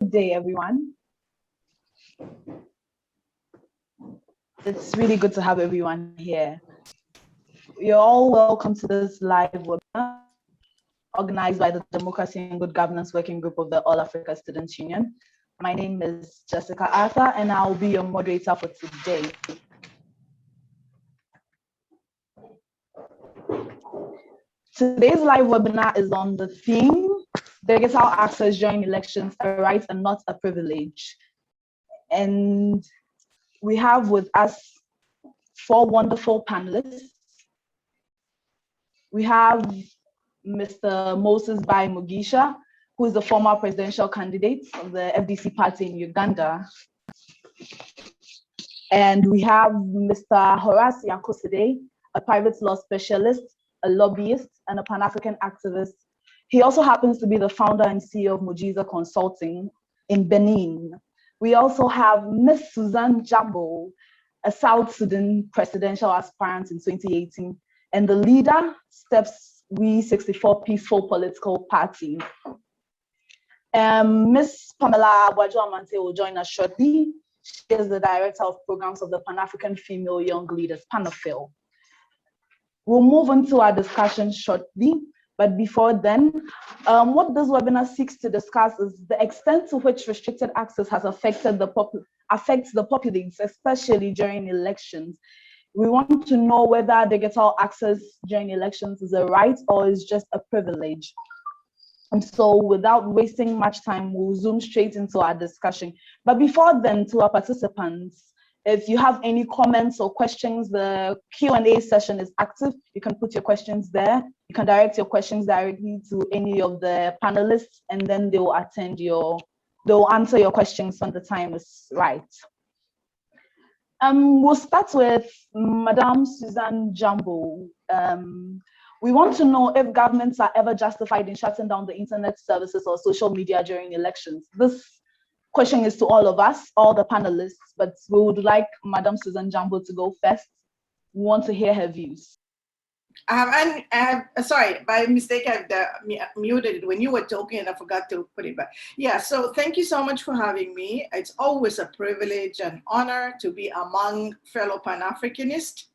day, everyone. It's really good to have everyone here. You're all welcome to this live webinar organized by the Democracy and Good Governance Working Group of the All Africa Students Union. My name is Jessica Arthur, and I'll be your moderator for today. Today's live webinar is on the theme, digital access during elections, a right and not a privilege. And we have with us 4 wonderful panelists. We have Mr. Moses Bai Mugisha, who is the former presidential candidate of the FDC party in Uganda. And we have Mr. Horace Yankoside, a private law specialist, a lobbyist, and a Pan-African activist. He also happens to be the founder and CEO of Mujiza Consulting in Benin. We also have Ms. Susan Jambo, a South Sudan presidential aspirant in 2018, and the leader, Steps We64 Peaceful Political Party. Ms. Pamela Abwajo-Amante will join us shortly. She is the director of programs of the Pan-African Female Young Leaders, PANAFIL. We'll move into our discussion shortly, but before then, what this webinar seeks to discuss is the extent to which restricted access has affected affects the populace, especially during elections. We want to know whether digital access during elections is a right or is just a privilege. And so without wasting much time, we'll zoom straight into our discussion. But before then, to our participants, if you have any comments or questions, the Q&A session is active. You can put your questions there. You can direct your questions directly to any of the panelists, and then they'll answer your questions when the time is right. We'll start with Madame Suzanne Jambo. We want to know if governments are ever justified in shutting down the internet services or social media during elections. This question is to all of us, all the panelists, but we would like Madame Suzanne Jambo to go first. We want to hear her views. Sorry, by mistake, I've muted it when you were talking and I forgot to put it back. Yeah, so thank you so much for having me. It's always a privilege and honor to be among fellow Pan-Africanists,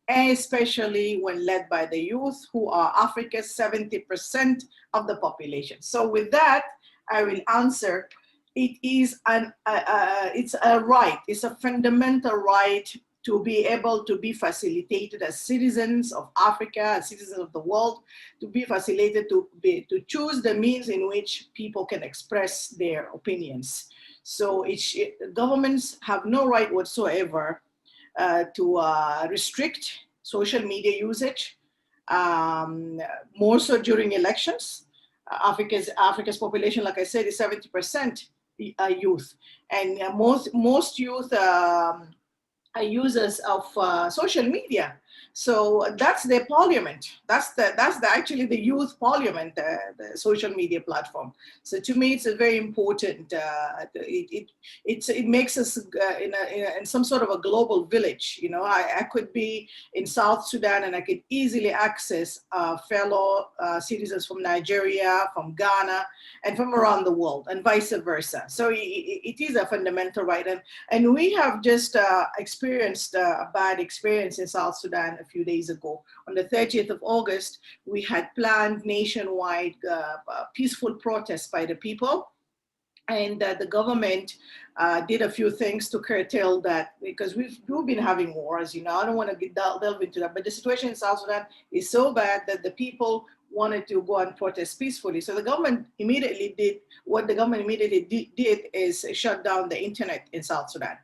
especially when led by the youth, who are Africa's 70% of the population. So with that, I will answer. It is it's a right, it's a fundamental right to be able to be facilitated as citizens of Africa, as citizens of the world, to be facilitated to choose the means in which people can express their opinions. So governments have no right whatsoever to restrict social media usage, more so during elections. Africa's population, like I said, is 70% youth, and most youth are users of social media. So that's their parliament. That's actually the youth parliament, the social media platform. So to me, it's a very important. It makes us in some sort of a global village. You know, I could be in South Sudan and I could easily access fellow citizens from Nigeria, from Ghana, and from around the world, and vice versa. So it is a fundamental right, and we have just experienced a bad experience in South Sudan a few days ago. On the 30th of August, we had planned nationwide peaceful protests by the people. And the government did a few things to curtail that, because we've been having wars, you know. I don't want to delve into that, but the situation in South Sudan is so bad that the people wanted to go and protest peacefully. So the government immediately did is shut down the internet in South Sudan.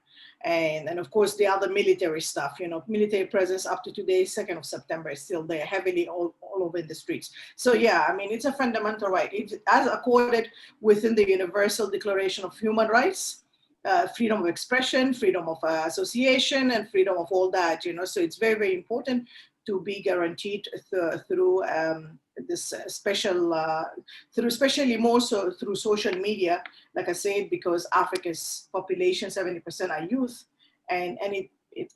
And of course, the other military stuff, you know, military presence up to today, 2nd of September, is still there, heavily all over in the streets. So yeah, I mean, it's a fundamental right. It's as accorded within the Universal Declaration of Human Rights, freedom of expression, freedom of association, and freedom of all that, you know. So it's very, very important to be guaranteed through this special, especially more so through social media, like I said, because Africa's population, 70% are youth, and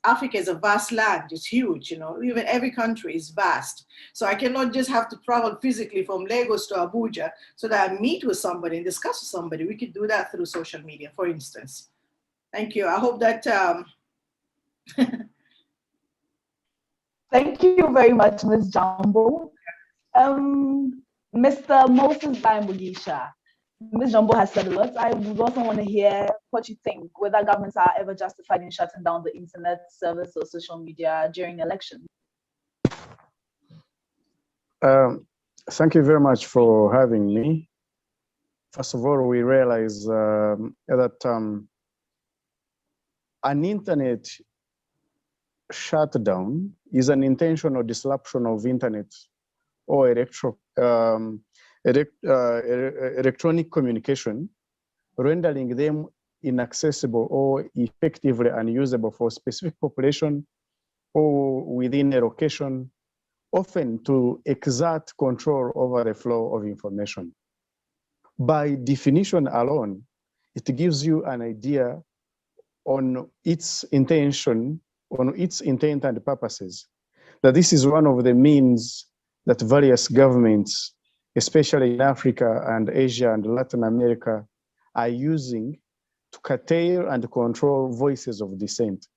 Africa is a vast land, it's huge, you know, even every country is vast. So I cannot just have to travel physically from Lagos to Abuja so that I meet with somebody and discuss with somebody. We could do that through social media, for instance. Thank you. I hope that. Thank you very much, Ms. Jumbo. Mr. Moses Mugisha. Ms. Jumbo has said a lot. I would also want to hear what you think, whether governments are ever justified in shutting down the internet service or social media during elections. Thank you very much for having me. First of all, we realize that an internet shutdown is an intentional disruption of internet or electronic communication, rendering them inaccessible or effectively unusable for specific population or within a location, often to exert control over the flow of information. By definition alone, it gives you an idea on its intention, on its intent and purposes, that this is one of the means that various governments, especially in Africa and Asia and Latin America, are using to curtail and control voices of dissent.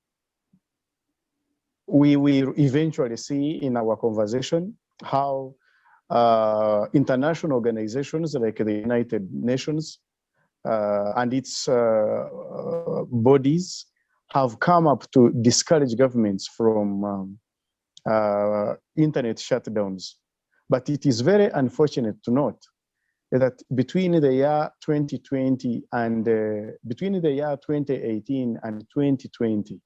We will eventually see in our conversation how international organizations like the United Nations and its bodies have come up to discourage governments from internet shutdowns. But it is very unfortunate to note that between the year 2020 and between the year 2018 and 2020,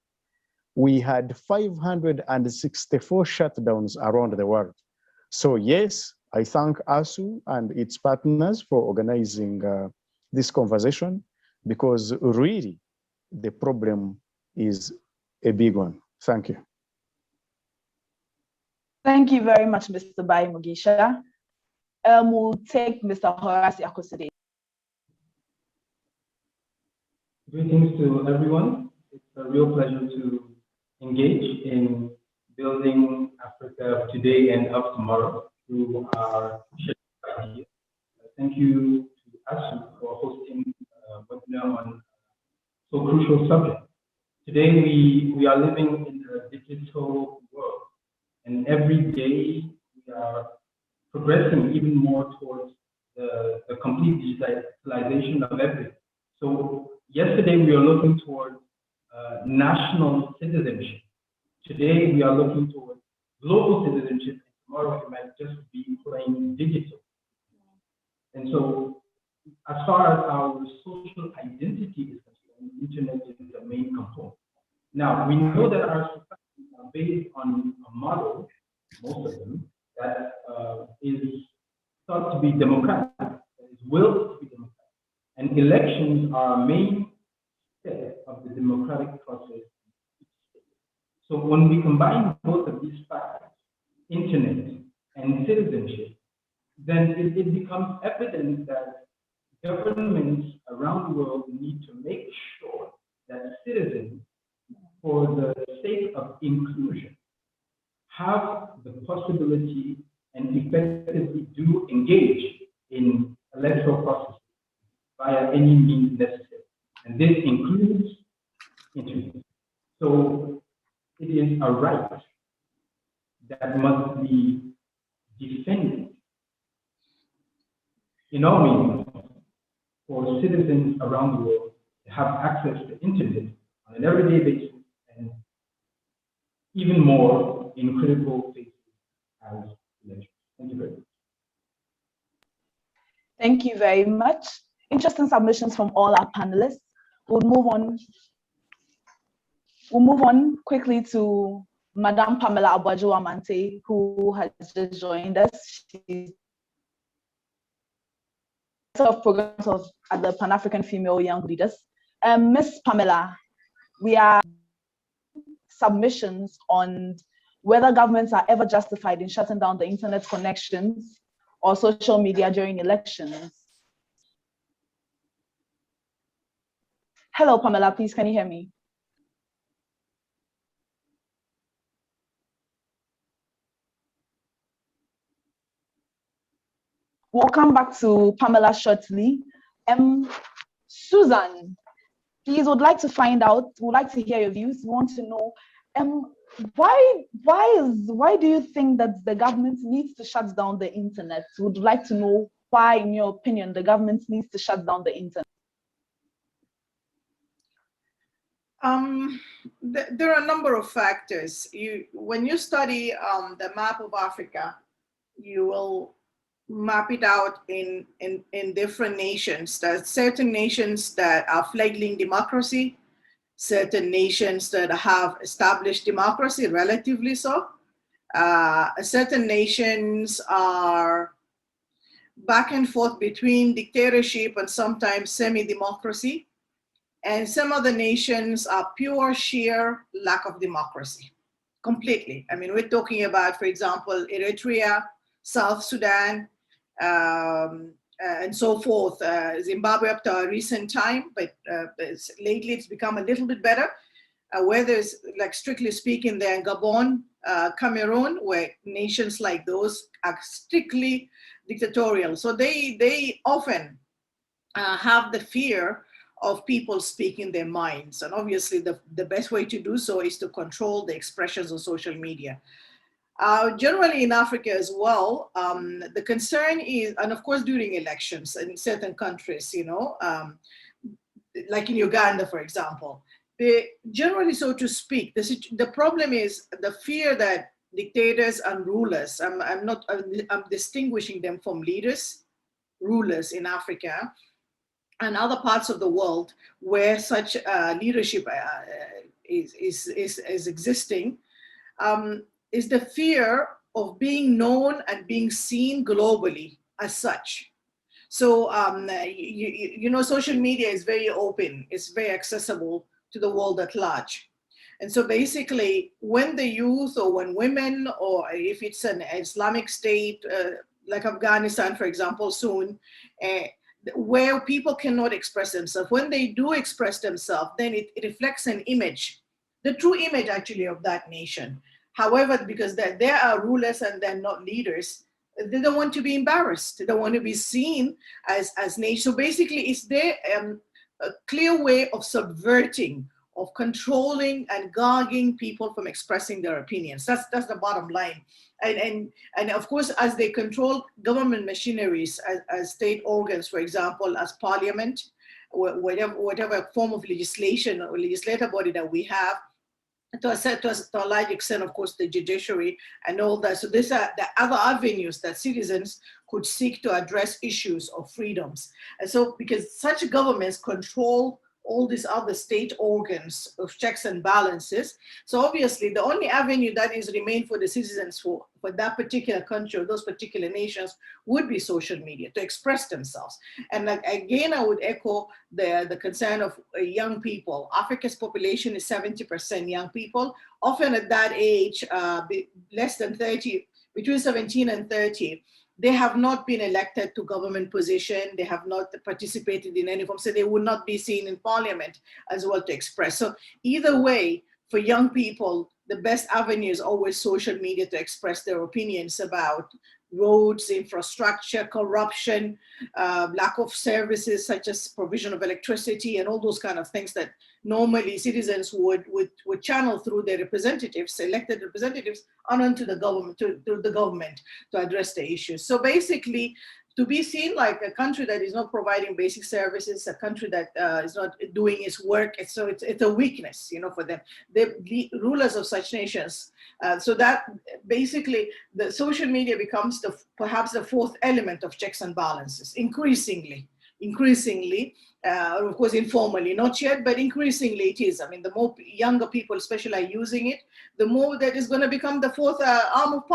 we had 564 shutdowns around the world. So yes, I thank ASU and its partners for organizing this conversation, because really the problem is a big one. Thank you. Thank you very much, Mr. Bai Mugisha. We'll take Mr. Horace Akosede. Greetings to everyone. It's a real pleasure to engage in building Africa of today and of tomorrow through our shared ideas. Thank you to ASU for hosting a webinar on so crucial subject. Today we are living in a digital world, and every day we are progressing even more towards the complete digitalization of everything. So yesterday we were looking towards national citizenship. Today we are looking towards global citizenship, and tomorrow it might just be plain digital. And so as far as our social identity is concerned, the internet is the main component. Now, we know that our societies are based on a model, most of them, that is thought to be democratic, that is willed to be democratic. And elections are a main step of the democratic process. So when we combine both of these factors, internet and citizenship, then it becomes evident that governments around the world need to make sure that citizens, for the sake of inclusion, have the possibility and effectively do engage in electoral processes via any means necessary. And this includes internet. So it is a right that must be defended in all means for citizens around the world to have access to internet on an everyday basis, and even more in critical phases as elections. Thank you very much. Thank you very much. Interesting submissions from all our panelists. We'll move on quickly to Madame Pamela Abuaju-Amante, who has just joined us. She's of programs at the Pan-African Female Young Leaders. Miss Pamela, we are submissions on whether governments are ever justified in shutting down the internet connections or social media during elections. Hello, Pamela, please, can you hear me? We'll come back to Pamela shortly. Susan, please, would like to find out, would like to hear your views. We want to know why do you think that the government needs to shut down the internet? Would like to know why, in your opinion, the government needs to shut down the internet. There are a number of factors. When you study the map of Africa, you will map it out in different nations. There are certain nations that are fledgling democracy, certain nations that have established democracy, relatively so. Certain nations are back and forth between dictatorship and sometimes semi-democracy. And some other nations are pure, sheer lack of democracy, completely. I mean, we're talking about, for example, Eritrea, South Sudan, and so forth. Zimbabwe up to a recent time, but lately it's become a little bit better. Where there's, like, strictly speaking, there in Gabon, Cameroon, where nations like those are strictly dictatorial. So they often have the fear of people speaking their minds. And obviously the best way to do so is to control the expressions on social media. Generally in Africa as well, the concern is, and of course during elections in certain countries, you know, like in Uganda, for example, generally, so to speak, the problem is the fear that dictators and rulers, I'm distinguishing them from leaders, rulers in Africa, and other parts of the world where such leadership is existing, is the fear of being known and being seen globally as such. So, you know, social media is very open, it's very accessible to the world at large. And so basically, when the youth or when women, or if it's an Islamic state, like Afghanistan, for example, soon, where people cannot express themselves. When they do express themselves, then it reflects an image, the true image actually of that nation. However, because there are rulers and they're not leaders, they don't want to be embarrassed. They don't want to be seen as nation. So basically, it's their a clear way of subverting, of controlling and gagging people from expressing their opinions. That's the bottom line. And of course, as they control government machineries, as state organs, for example, as parliament, whatever form of legislation or legislative body that we have, to a large extent, of course, the judiciary and all that. So these are the other avenues that citizens could seek to address issues of freedoms. And so because such governments control all these other state organs of checks and balances. So obviously the only avenue that is remain for the citizens for that particular country or those particular nations would be social media to express themselves. And like, again, I would echo the concern of young people. Africa's population is 70% young people, often at that age, less than 30, between 17 and 30. They have not been elected to government position. They have not participated in any form, so they would not be seen in parliament as well to express. So either way, for young people, the best avenue is always social media to express their opinions about roads, infrastructure, corruption, lack of services such as provision of electricity and all those kind of things that normally citizens would channel through their representatives, elected representatives, onto the government, to the government to address the issues. So basically, to be seen like a country that is not providing basic services, a country that is not doing its work, it's a weakness, you know, for them. The rulers of such nations. So that basically the social media becomes perhaps the fourth element of checks and balances, increasingly, of course, informally, not yet, but increasingly it is. I mean, the more younger people especially are using it, the more that is going to become the fourth arm of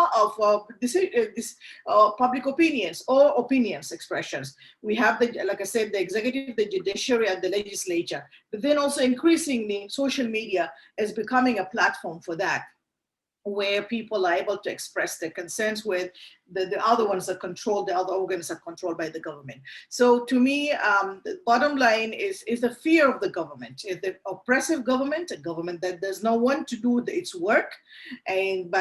public opinions or opinions expressions. We have, like I said, the executive, the judiciary, and the legislature. But then also increasingly, social media is becoming a platform for that, where people are able to express their concerns, with the other ones are controlled, the other organs are controlled by the government. So to me, the bottom line is the fear of the government. Is the oppressive government, a government that does not want to do its work, and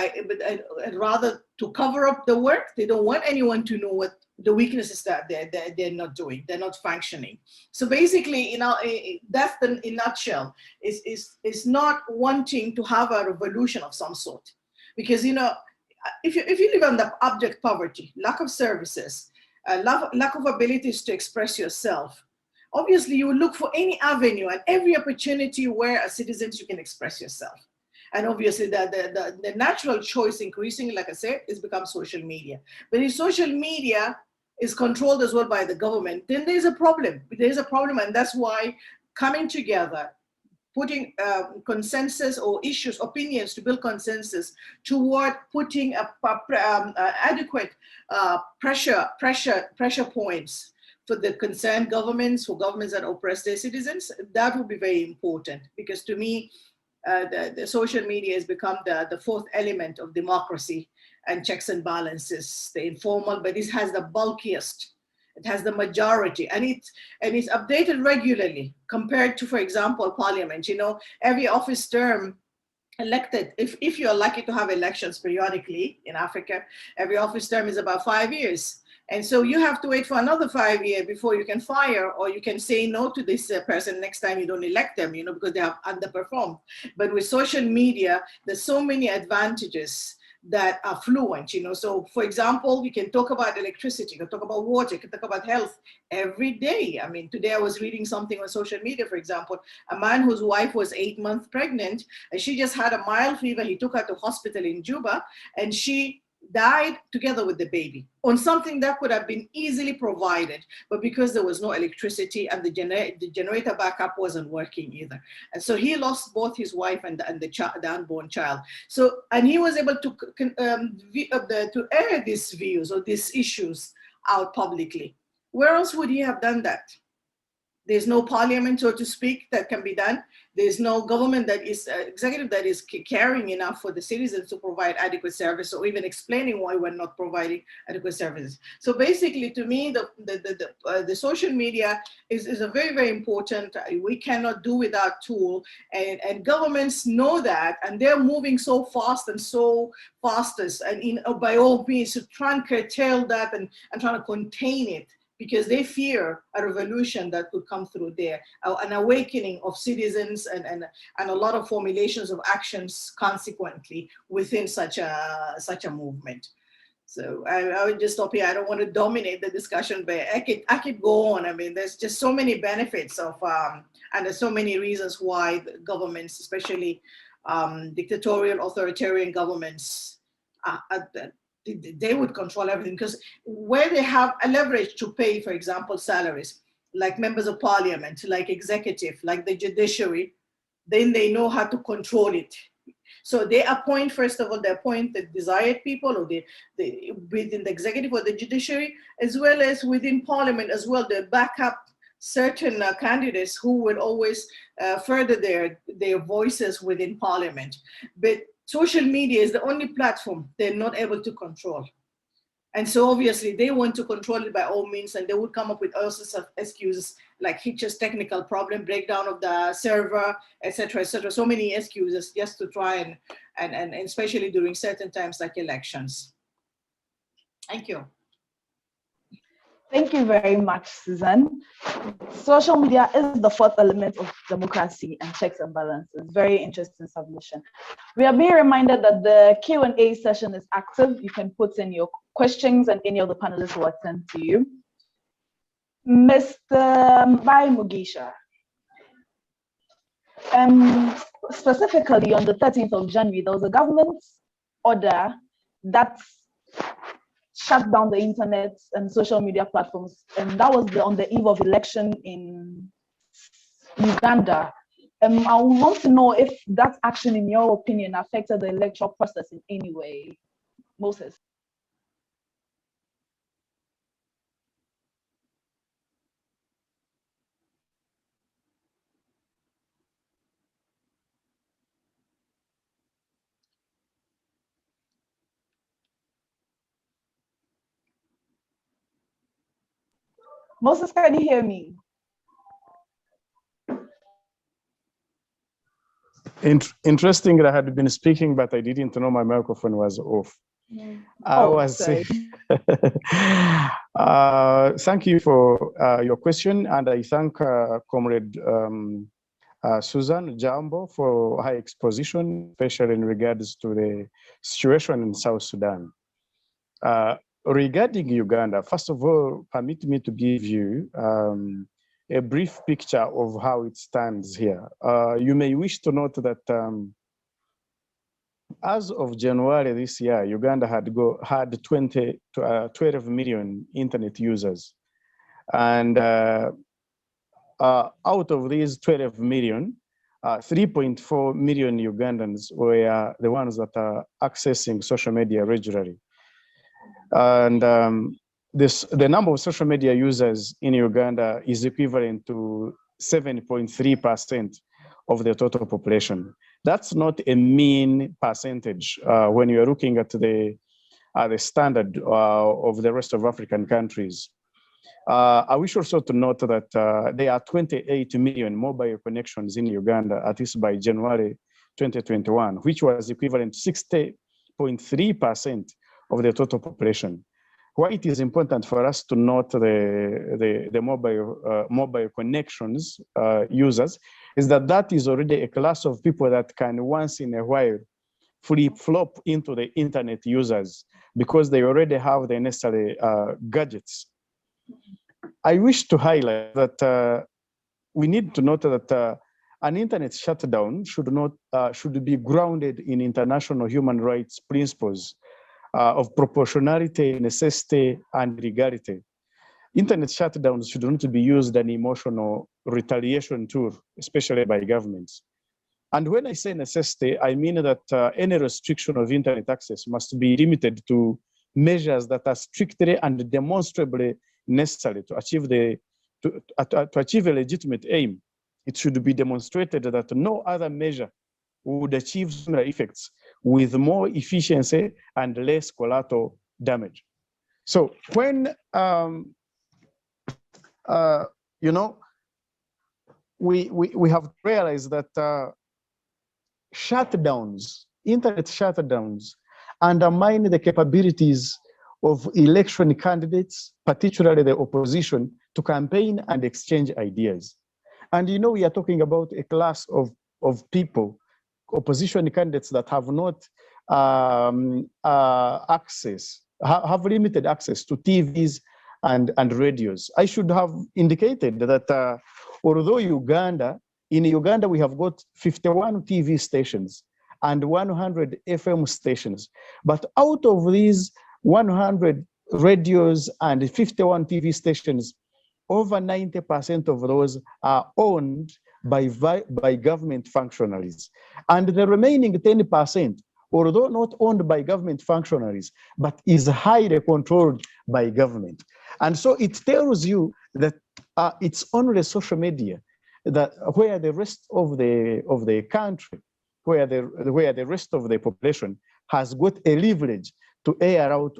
rather to cover up the work. They don't want anyone to know the weaknesses that they're not doing, they're not functioning. So basically, you know, that's in a nutshell, is not wanting to have a revolution of some sort. Because, you know, if you live under abject poverty, lack of services, lack of abilities to express yourself, obviously you will look for any avenue and every opportunity where as citizens you can express yourself. And obviously the natural choice increasingly, like I said, is become social media. But if social media is controlled as well by the government, then there's a problem. There's a problem, and that's why coming together, putting consensus or issues, opinions to build consensus toward putting adequate pressure points for the concerned governments, for governments that oppress their citizens, that would be very important. Because to me, the social media has become the fourth element of democracy and checks and balances, the informal, but this has the bulkiest. It has the majority, and it's updated regularly compared to, for example, parliament. You know, every office term elected, if you're lucky to have elections periodically in Africa, every office term is about 5 years. And so you have to wait for another 5 years before you can fire, or you can say no to this person next time you don't elect them, you know, because they have underperformed. But with social media, there's so many advantages that are fluent, you know. So for example, we can talk about electricity, we can talk about water, we can talk about health every day. I mean, today I was reading something on social media, for example, a man whose wife was 8 months pregnant, and she just had a mild fever. He took her to hospital in Juba, and she died together with the baby on something that could have been easily provided, but because there was no electricity and the generator backup wasn't working either. And so he lost both his wife and the unborn child. So, and he was able to air these views or these issues out publicly. Where else would he have done that? There's no parliament, so to speak, that can be done. There's no government that is executive that is caring enough for the citizens to provide adequate service, or even explaining why we're not providing adequate services. So basically, to me, the social media is a very, very important. We cannot do without tool, and governments know that, and they're moving so fast and so fastest, and by all means to try and curtail that and trying to contain it, because they fear a revolution that could come through there, an awakening of citizens and a lot of formulations of actions consequently within such a movement. So I would just stop here. I don't want to dominate the discussion, but I could go on. I mean, there's just so many benefits of, and there's so many reasons why the governments, especially dictatorial, authoritarian governments, they would control everything, because where they have a leverage to pay, for example, salaries, like members of parliament, like executive, like the judiciary, then they know how to control it. So they appoint, first of all, they appoint the desired people, or within the executive or the judiciary, as well as within parliament as well, they back up certain candidates who would always further their voices within parliament. But social media is the only platform they're not able to control. And so obviously they want to control it by all means, and they would come up with all sorts of excuses, like hitches, technical problem, breakdown of the server, etc., etc. So many excuses just to try and especially during certain times like elections. Thank you. Thank you very much, Susan. Social media is the fourth element of democracy and checks and balances. Very interesting submission. We are being reminded that the Q&A session is active. You can put in your questions and any of the panelists will attend to you. Mr. Mbai Mugisha, specifically on the 13th of January, there was a government order that shut down the internet and social media platforms, and that was on the eve of election in Uganda. I would want to know if that action, in your opinion, affected the electoral process in any way. Moses. Moses, can you hear me? Interesting, I had been speaking, but I didn't know my microphone was off. I was saying, Thank you for your question, and I thank Comrade Susan Jambo for her exposition, especially in regards to the situation in South Sudan. Regarding Uganda, first of all, permit me to give you a brief picture of how it stands here. You may wish to note that as of January this year, Uganda had 12 million internet users. And out of these 12 million, 3.4 million Ugandans were the ones that are accessing social media regularly. And the number of social media users in Uganda is equivalent to 7.3% of the total population. That's not a mean percentage when you're looking at the standard of the rest of African countries. I wish also to note that there are 28 million mobile connections in Uganda, at least by January 2021, which was equivalent to 60.3% of the total population. Why it is important for us to note the mobile connections users is that is already a class of people that can once in a while flip-flop into the internet users because they already have the necessary gadgets. I wish to highlight that we need to note that an internet shutdown should be grounded in international human rights principles of proportionality, necessity, and legality. Internet shutdowns should not be used as an emotional retaliation tool, especially by governments. And when I say necessity, I mean that any restriction of internet access must be limited to measures that are strictly and demonstrably necessary to achieve to achieve a legitimate aim. It should be demonstrated that no other measure would achieve similar effects with more efficiency and less collateral damage. So when you know, we have realized that internet shutdowns undermine the capabilities of election candidates, particularly the opposition, to campaign and exchange ideas. And you know, we are talking about a class of people, opposition candidates that have not have limited access to TVs and radios. I should have indicated that although in Uganda, we have got 51 TV stations and 100 FM stations. But out of these 100 radios and 51 TV stations, over 90% of those are owned by government functionaries. And the remaining 10%, although not owned by government functionaries, but is highly controlled by government. And so it tells you that it's only social media that where the rest of the country, where the rest of the population has got a leverage to air out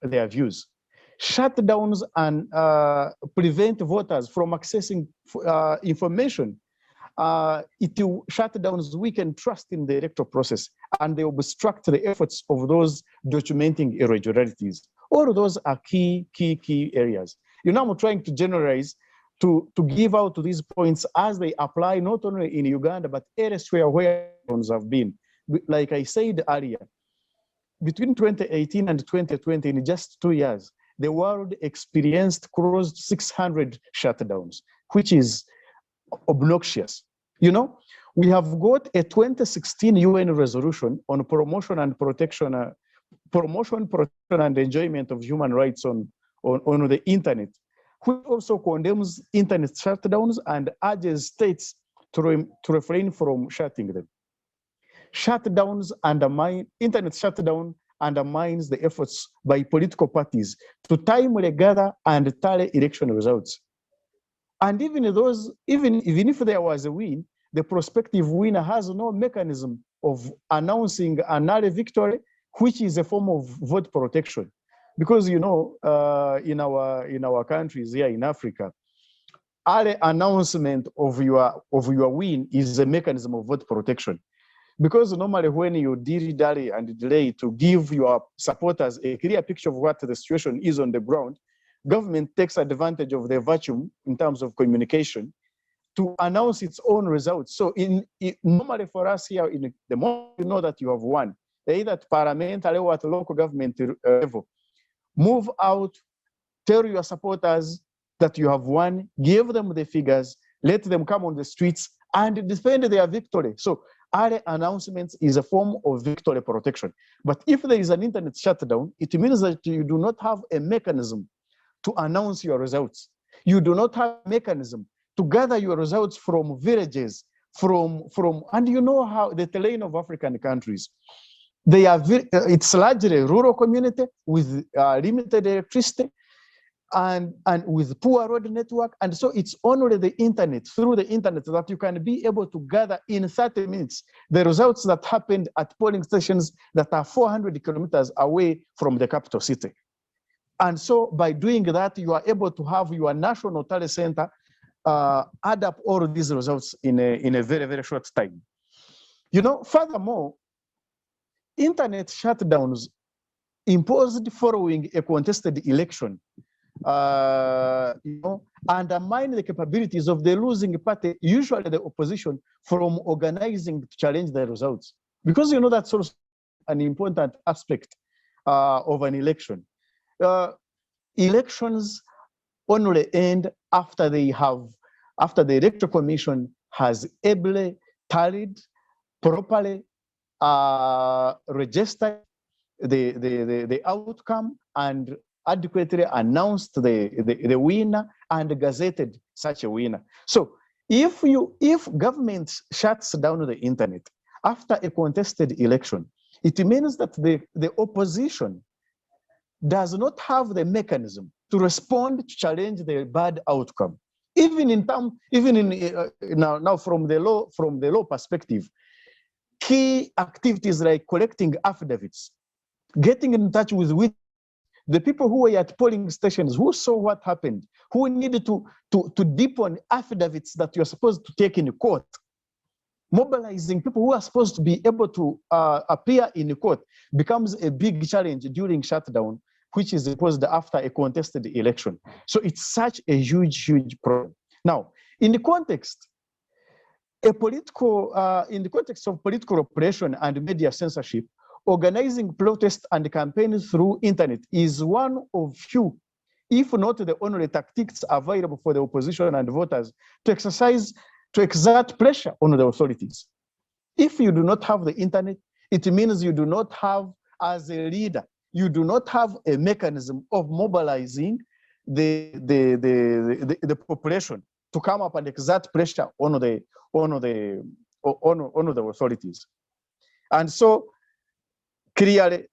their views. Shutdowns and prevent voters from accessing information. Shutdowns weaken trust in the electoral process, and they obstruct the efforts of those documenting irregularities. All of those are key areas. You know, I'm trying to generalize to give out to these points as they apply not only in Uganda, but elsewhere where ones have been. Like I said earlier, between 2018 and 2020, in just 2 years, the world experienced close to 600 shutdowns, which is obnoxious. You know, we have got a 2016 UN resolution on promotion, protection, and enjoyment of human rights on the internet, which also condemns internet shutdowns and urges states to refrain from shutting them. Internet shutdown undermines the efforts by political parties to timely gather and tally election results. And even if there was a win, the prospective winner has no mechanism of announcing an early victory, which is a form of vote protection. Because you know, in our countries here in Africa, early announcement of your win is a mechanism of vote protection. Because normally when you dilly and delay to give your supporters a clear picture of what the situation is on the ground, government takes advantage of the vacuum in terms of communication to announce its own results. So normally for us here, in the moment you know that you have won, either at parliamentary or at local government level, move out, tell your supporters that you have won, give them the figures, let them come on the streets and defend their victory. So early announcements is a form of victory protection. But if there is an internet shutdown, it means that you do not have a mechanism to announce your results. You do not have a mechanism to gather your results from villages, and you know how the terrain of African countries, they are it's largely rural community with limited electricity and with poor road network. And so it's only the internet, through the internet, that you can be able to gather in 30 minutes the results that happened at polling stations that are 400 kilometers away from the capital city. And so by doing that, you are able to have your national tally center add up all of these results in a very, very short time. You know, furthermore, internet shutdowns imposed following a contested election, you know, undermine the capabilities of the losing party, usually the opposition, from organizing to challenge the results. Because you know that's also an important aspect of an election. Elections only end after the Electoral Commission has ably tallied, properly registered the outcome and adequately announced the winner and gazetted such a winner. So if government shuts down the internet after a contested election, it means that the opposition does not have the mechanism to respond to challenge the bad outcome. Now from the law perspective, key activities like collecting affidavits, getting in touch with the people who were at polling stations, who saw what happened, who needed to deepen affidavits that you're supposed to take in court, mobilizing people who are supposed to be able to appear in court becomes a big challenge during shutdown, which is imposed after a contested election. So it's such a huge, huge problem. Now, in the context of political oppression and media censorship, organizing protests and campaigns through internet is one of few, if not the only tactics available for the opposition and voters to exert pressure on the authorities. If you do not have the internet, it means you do not have, as a leader, you do not have a mechanism of mobilizing the population to come up and exert pressure on the authorities. And so clearly,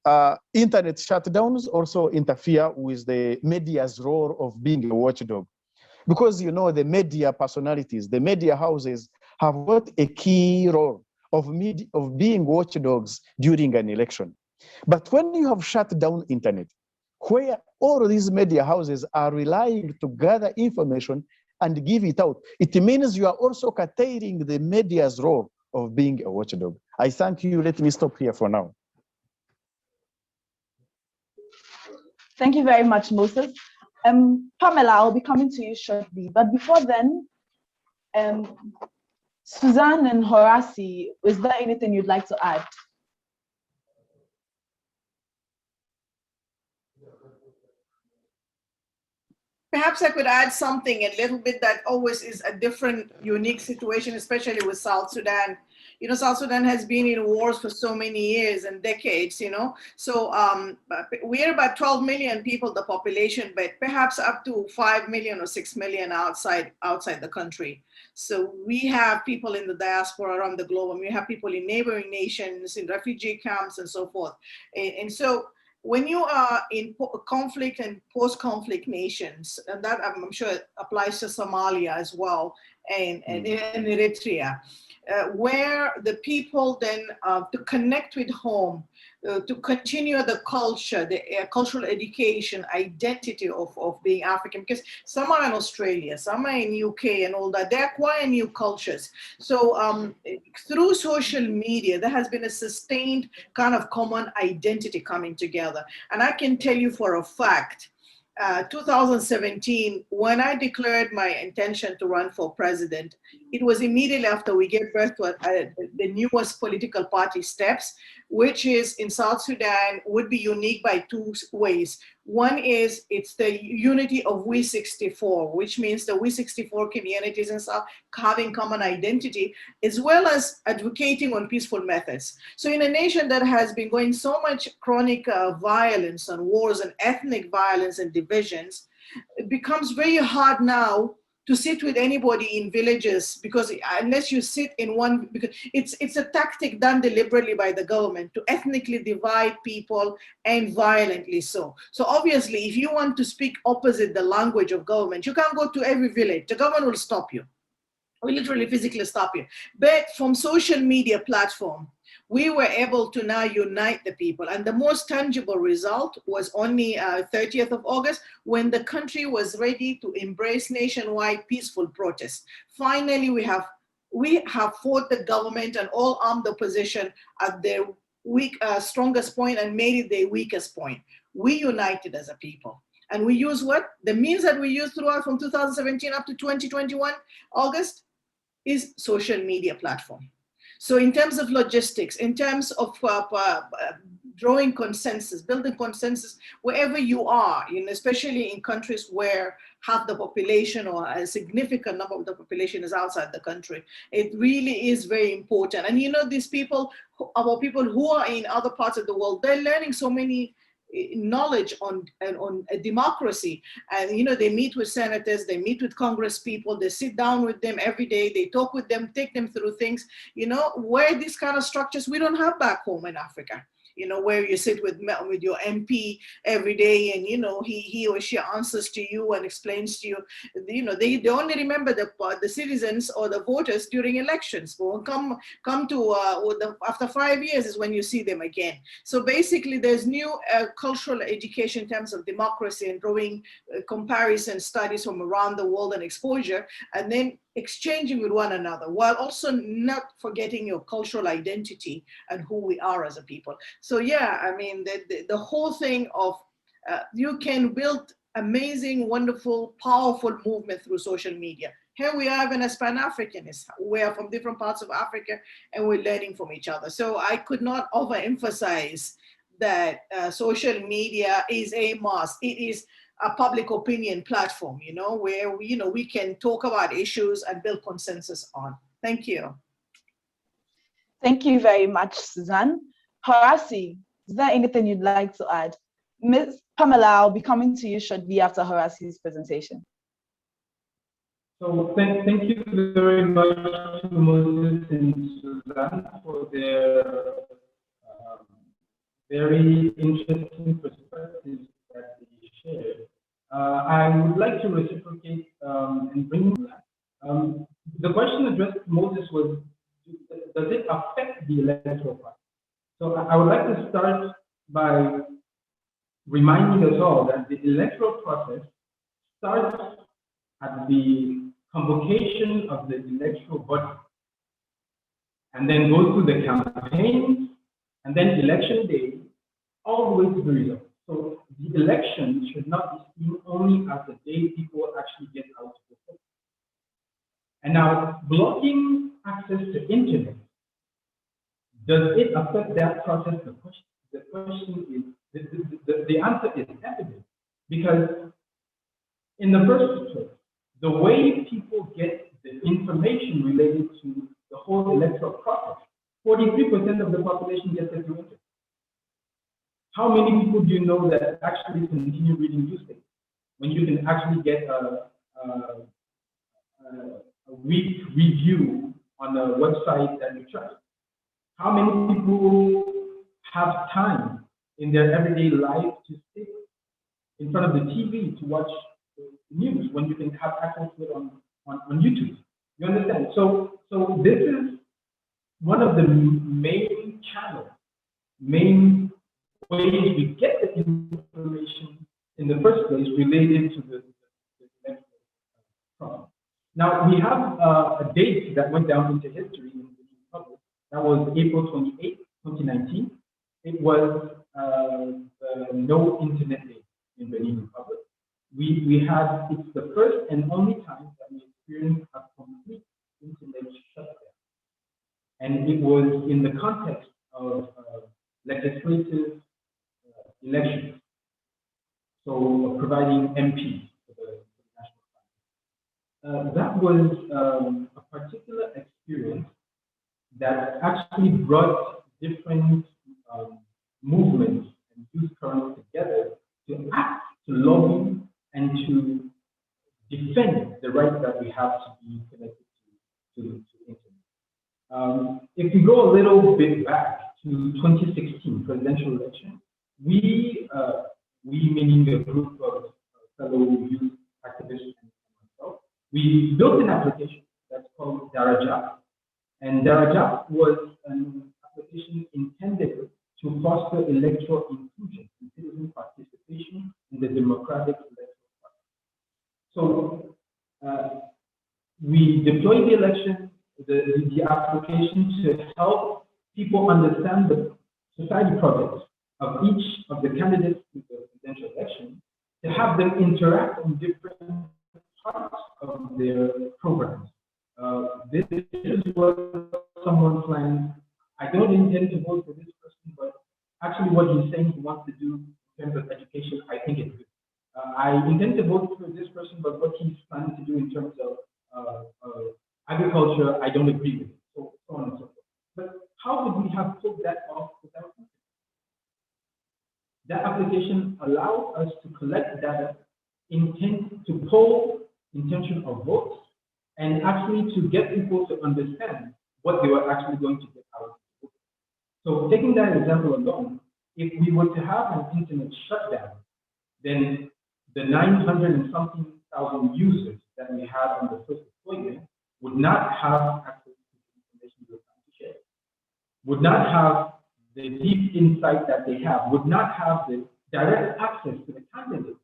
internet shutdowns also interfere with the media's role of being a watchdog. Because you know the media personalities, the media houses have got a key role of being watchdogs during an election. But when you have shut down internet, where all these media houses are relying to gather information and give it out, it means you are also curtailing the media's role of being a watchdog. I thank you. Let me stop here for now. Thank you very much, Moses. Pamela, I'll be coming to you shortly. But before then, Suzanne and Horaci, is there anything you'd like to add? Perhaps I could add something a little bit that always is a different, unique situation, especially with South Sudan. You know, South Sudan has been in wars for so many years and decades, you know. So we're about 12 million people, the population, but perhaps up to 5 million or 6 million outside the country. So we have people in the diaspora around the globe, and we have people in neighboring nations, in refugee camps and so forth. And so when you are in conflict and post-conflict nations, and that I'm sure applies to Somalia as well, and Eritrea, where the people then to connect with home, to continue the culture, the cultural education, identity of being African, because some are in Australia, some are in UK and all that, they acquire new cultures. So through social media, there has been a sustained kind of common identity coming together. And I can tell you for a fact, 2017, when I declared my intention to run for president, it was immediately after we gave birth to the newest political party, Steps, which is in South Sudan, would be unique by two ways. One is it's the unity of We 64, which means the We 64 communities and South having common identity, as well as advocating on peaceful methods. So in a nation that has been going so much chronic violence and wars and ethnic violence and divisions, it becomes very hard now to sit with anybody in villages, because unless you sit in one, because it's a tactic done deliberately by the government to ethnically divide people, and violently so. So obviously, if you want to speak opposite the language of government, you can't go to every village. The government will stop you. We literally physically stop you. But from social media platform, we were able to now unite the people. And the most tangible result was only 30th of August, when the country was ready to embrace nationwide peaceful protests. Finally, we have fought the government and all armed opposition at their strongest point and made it their weakest point. We united as a people. And we use what? The means that we used throughout from 2017 up to 2021, August, is social media platform. So in terms of logistics, in terms of drawing consensus, building consensus wherever you are, especially in countries where half the population or a significant number of the population is outside the country, it really is very important. And these people, our people who are in other parts of the world, they're learning so many knowledge on democracy, and they meet with senators, they meet with Congress people, they sit down with them every day, they talk with them, take them through things, where these kind of structures we don't have back home in Africa. Where you sit with your MP every day, and he or she answers to you and explains to you. They only remember the citizens or the voters during elections. But come to after 5 years is when you see them again. So basically, there's new cultural education in terms of democracy and drawing comparison studies from around the world and exposure, and then exchanging with one another, while also not forgetting your cultural identity and who we are as a people. So yeah, I mean, the whole thing of you can build amazing, wonderful, powerful movement through social media. Here we are even as Pan-Africanists. We are from different parts of Africa and we're learning from each other. So I could not overemphasize that social media is a must. It is a public opinion platform, where we can talk about issues and build consensus on. Thank you. Thank you very much, Suzanne. Horasi, is there anything you'd like to add? Ms. Pamela, I'll be coming to you shortly after Horasi's presentation. So thank you very much to Moses and Suzanne for their very interesting perspectives that they shared. I would like to reciprocate and bring that. The question addressed to Moses was, does it affect the electoral process? So I would like to start by reminding us all that the electoral process starts at the convocation of the electoral body, and then goes through the campaign, and then election day, all the way to the result. So the election should not be seen only as the day people actually get out to vote. And now, blocking access to internet, does it affect that process? The question is, the answer is evident, because in the first place, the way people get the information related to the whole electoral process, 43% of the population gets it through internet. How many people do you know that actually continue reading newspapers when you can actually get a week review on a website that you trust? How many people have time in their everyday life to sit in front of the TV to watch the news when you can have access to it on YouTube? You understand? So this is one of the main channels, main ways we get the information in the first place related to the electoral process. Now, we have a date that went down into history in the Republic. That was April 28, 2019. It was the No Internet Day in Benin Republic. it's the first and only time that we experienced a complete internet shutdown. And it was in the context of legislative elections. So providing MPs for the national party. That was a particular experience that actually brought different movements and youth currents together to act, to lobby, and to defend the right that we have to be connected to internet. If we go a little bit back to 2016 presidential election, we meaning a group of fellow youth activists and myself, we built an application that's called DGG. And DGG was an application intended to foster electoral inclusion and citizen participation in the democratic electoral process. So we deployed the election, the application to help people understand the society projects of each of the candidates in the presidential election, to have them interact on different parts of their programs. This is what someone planned. I don't intend to vote for this person, but actually what he's saying he wants to do in terms of education, I think it's good. I intend to vote for this person, but what he's planning to do in terms of agriculture, I don't agree with. So on and so forth. But how would we have pulled that off without something? That application allowed us to collect data, to poll intention of votes, and actually to get people to understand what they were actually going to get out of it. So taking that example alone, if we were to have an internet shutdown, then the 900 and something thousand users that we had on the first deployment would not have access to the information we were trying to share, would not have the deep insight that they have, would not have the direct access to the candidates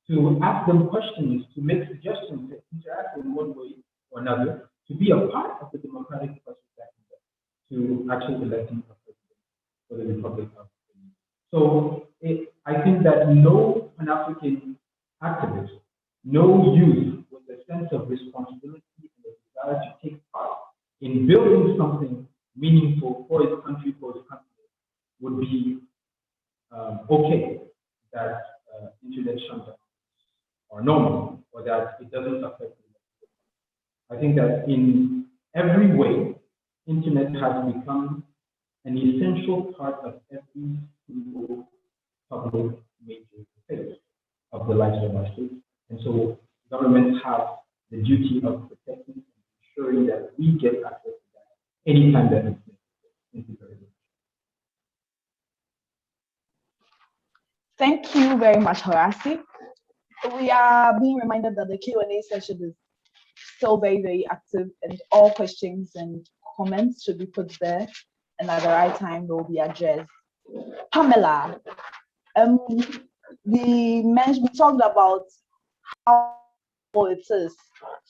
to ask them questions, to make suggestions, to interact in one way or another, to be a part of the democratic process to actually electing a president for the Republic of Uganda. So I think that no Pan-African activist, no youth with a sense of responsibility and the desire to take part in building something meaningful for his country, for his country, would be okay that internet shutdowns are normal, or that it doesn't affect the I think that in every way, internet has become an essential part of every single public major phase of the lives of our states. And so governments have the duty of protecting and ensuring that we get access to that anytime that it's necessary. Thank you very much, Horace. We are being reminded that the Q&A session is still very, very active, and all questions and comments should be put there, and at the right time they will be addressed. Pamela, we talked about how it is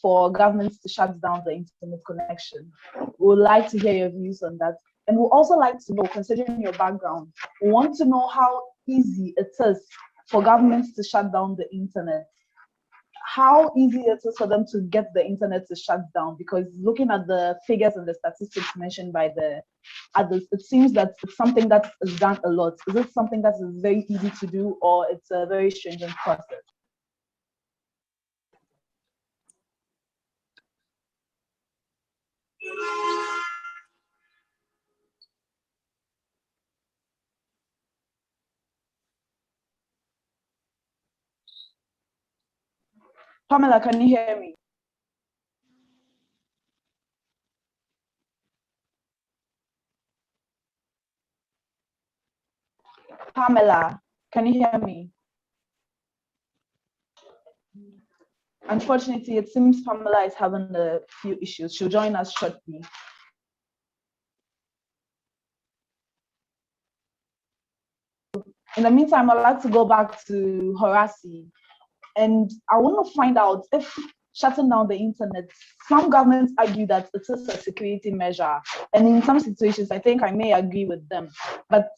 for governments to shut down the internet connection. We would like to hear your views on that, and we'd also like to know, considering your background, we want to know how easy it is for governments to shut down the internet. How easy it is for them to get the internet to shut down, because looking at the figures and the statistics mentioned by the others, it seems that it's something that is done a lot. Is it something that is very easy to do, or it's a very stringent process? Pamela, can you hear me? Pamela, can you hear me? Unfortunately, it seems Pamela is having a few issues. She'll join us shortly. In the meantime, I'd like to go back to Horace, and I want to find out if shutting down the internet, some governments argue that it is a security measure, and in some situations, I think I may agree with them, but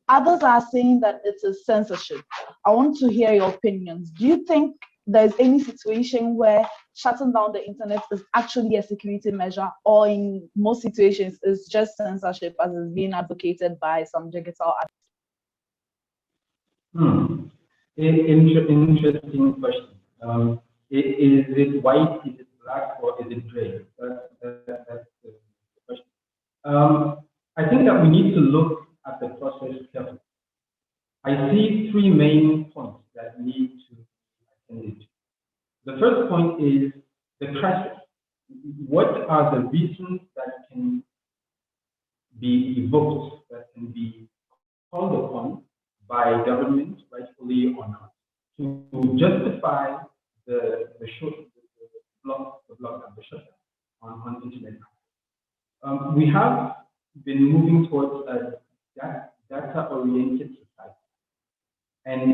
others are saying that it is censorship. I want to hear your opinions. Do you think there's any situation where shutting down the internet is actually a security measure, or in most situations it's just censorship as is being advocated by some digital activists. Interesting question. Is it white, is it black, or is it gray? That's the question. I think that we need to look at the process carefully. I see three main points that need to be attended to. The first point is the crisis. What are the reasons that can be evoked, that can be called upon by government, rightfully or not, to justify the shutdown on internet access? We have been moving towards a data-oriented society. And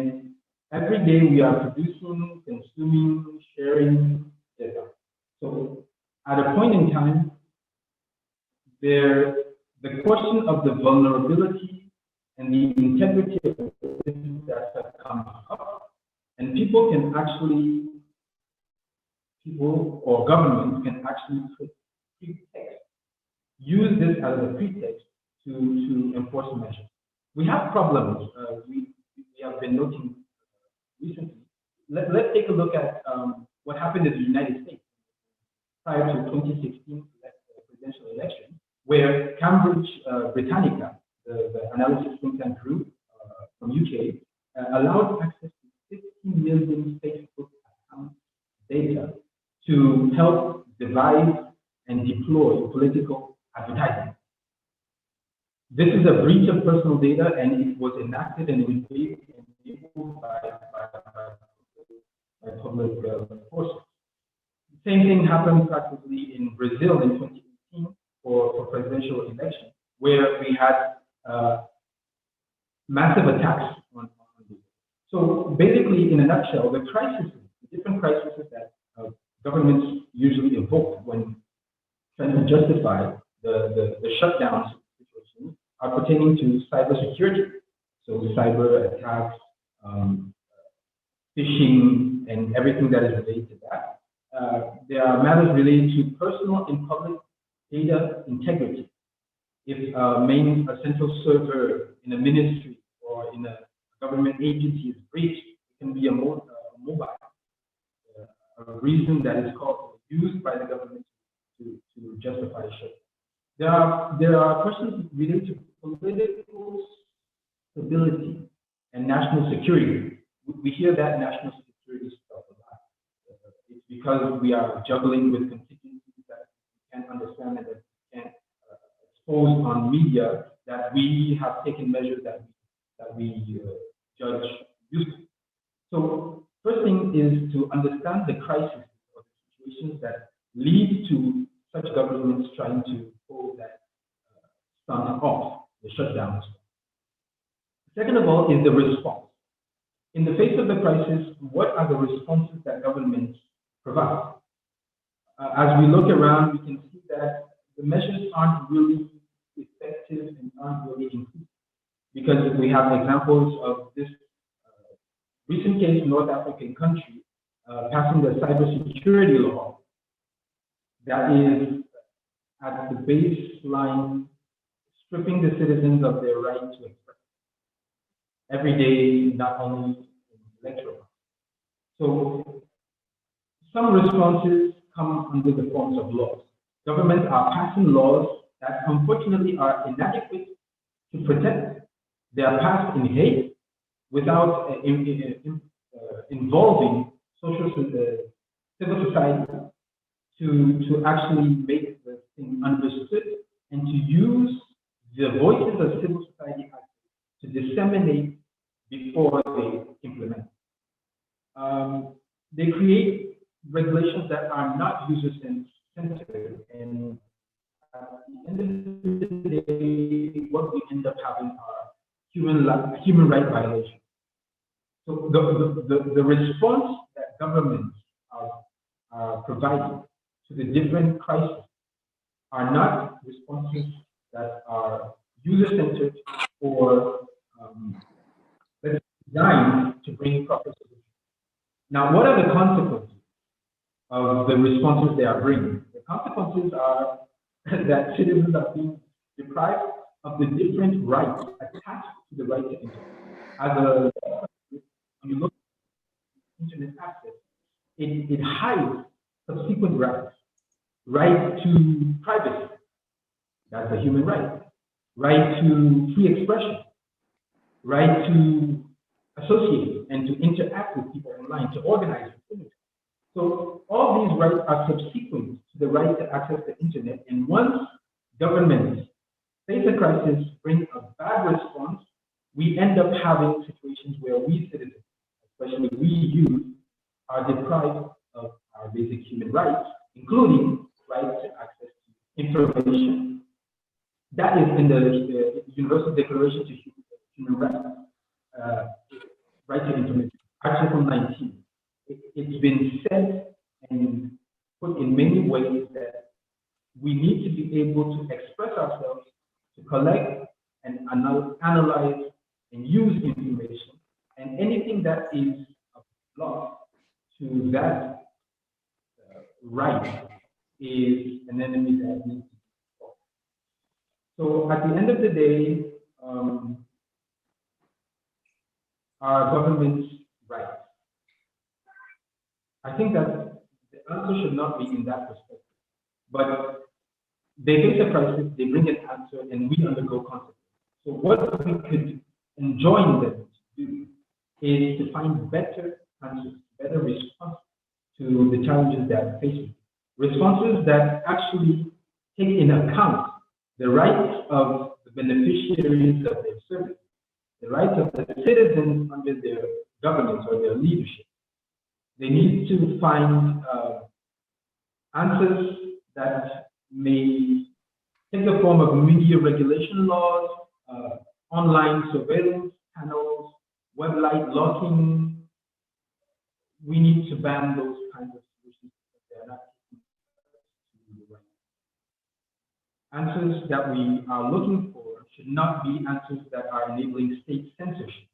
every day we are producing, consuming, sharing data. So at a point in time, the question of the vulnerability and the integrity of the data comes up, and people or governments can actually use this as a pretext to enforce measures. We have problems. We have been noting recently. Let's take a look at what happened in the United States prior to 2016 presidential election, where Cambridge Britannica, the analysis think tank group from UK, allowed access to 60 million Facebook account data to help devise and deploy political advertising. This is a breach of personal data, and it was enacted and enabled by public forces. The same thing happened practically in Brazil in 2018 for presidential election, where we had massive attacks on data. So basically, in a nutshell, the different crises that governments usually evoke when trying to justify the shutdowns situation are pertaining to cybersecurity. So cyber attacks, phishing, and everything that is related to that. There are matters related to personal and public data integrity. If a central server in a ministry or in a government agency is breached, it can be a mobile, a reason that is used by the government to justify shit. There are questions related to political stability and national security. We hear that national security stuff a lot. It's because we are juggling with constituencies that we can't understand and that we can't expose on media, that we have taken measures that we judge useful. So first thing is to understand the crisis or the situations that lead to such governments trying to pull that stunt off, the shutdowns. Second of all is the response. In the face of the crisis, what are the responses that governments provide? As we look around, we can see that the measures aren't really effective and aren't really inclusive, because we have examples of this recent case in North African country passing the cybersecurity law that is at the baseline stripping the citizens of their right to express every day, not only in electoral. So some responses come under the forms of laws. Governments are passing laws that unfortunately are inadequate to protect. They are passed in hate without involving civil society to actually make the thing understood and to use the voices of civil society to disseminate before they implement. They create regulations that are not user-centered, and at the end of the day, what we end up having are human right violations. So the response that governments are providing to the different crises are not responses that are user-centered or designed to bring proper solutions. Now, what are the consequences of the responses they are bringing? The consequences are that citizens are being deprived of the different rights attached to the right to internet. When you look at internet access, it hides subsequent rights. Right to privacy, that's a human right. Right to free expression. Right to associate and to interact with people online, to organize activities. So all these rights are subsequent to the right to access the internet. And once governments face a crisis, bring a bad response, we end up having situations where we citizens, especially we youth, are deprived of our basic human rights, including rights to access to information. That is in the Universal Declaration to Human Rights, right to information, Article 19. It's been said and put in many ways that we need to be able to express ourselves, to collect and analyze and use information, and anything that is a block to that right is an enemy that needs to be fought. So at the end of the day, our government's rights. I think that the answer should not be in that perspective, but they face a crisis, they bring an answer, and we undergo consequences. So what we could enjoin them to do is to find better answers, better responses to the challenges that face us. Responses that actually take in account the rights of the beneficiaries of their service, the rights of the citizens under their governance or their leadership. They need to find answers that may take the form of media regulation laws, online surveillance panels, website blocking. We need to ban those kinds of solutions because they are not taking the right. Answers that we are looking for should not be answers that are enabling state censorship,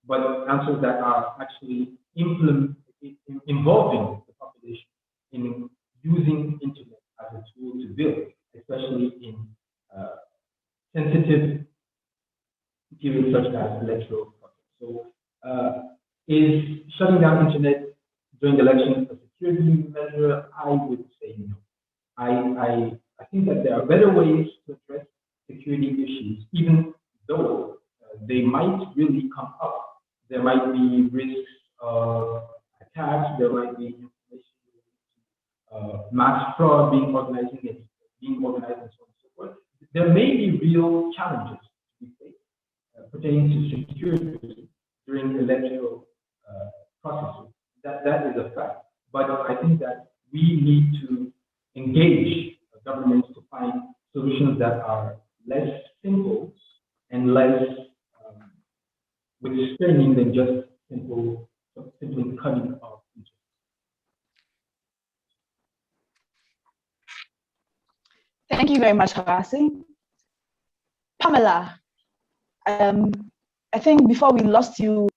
but answers that are actually involving the population in using internet as a tool to build, especially in sensitive periods such as electoral process. So, is shutting down internet during elections a security measure? I would say no. I think that there are better ways to address security issues, even though they might really come up. There might be risks of attacks, there might be information, mass fraud being organized and so on and so forth. There may be real challenges to be faced pertaining to security during electoral processes. That is a fact. But I think that we need to engage governments to find solutions that are less simple and less withstanding than just simply cutting off interest. Thank you very much, Harasi. Pamela, I think before we lost you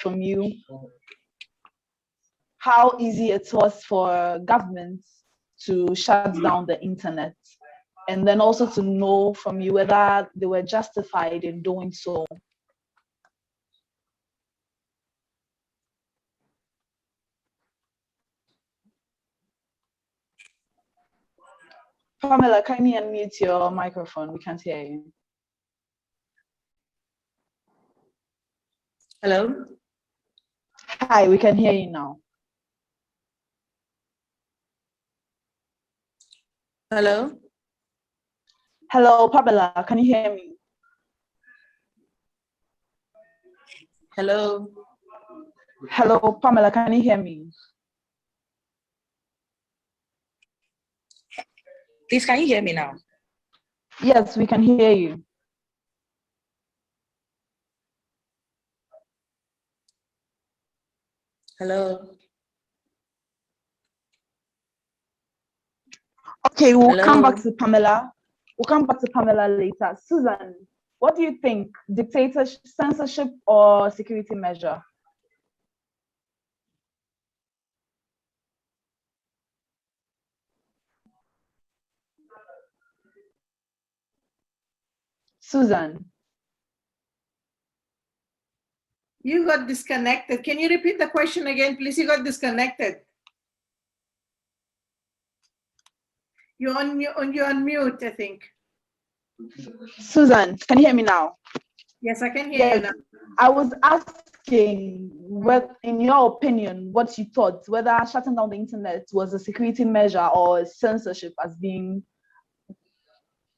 from you, how easy it was for governments to shut down the internet, and then also to know from you whether they were justified in doing so. Pamela, kindly unmute your microphone. We can't hear you. Hello? Hi, we can hear you now. Hello? Hello, Pamela, can you hear me? Hello? Hello, Pamela, can you hear me? Please, can you hear me now? Yes, we can hear you. Hello? Okay, we'll Hello? come back to Pamela. We'll come back to Pamela later. Susan, what do you think? Dictatorship, censorship, or security measure? Susan. You got disconnected. Can you repeat the question again, please? You got disconnected. You're on mute, I think. Susan, can you hear me now? Yes, I can hear you now. I was asking, what, in your opinion, what you thought, whether shutting down the internet was a security measure or censorship as being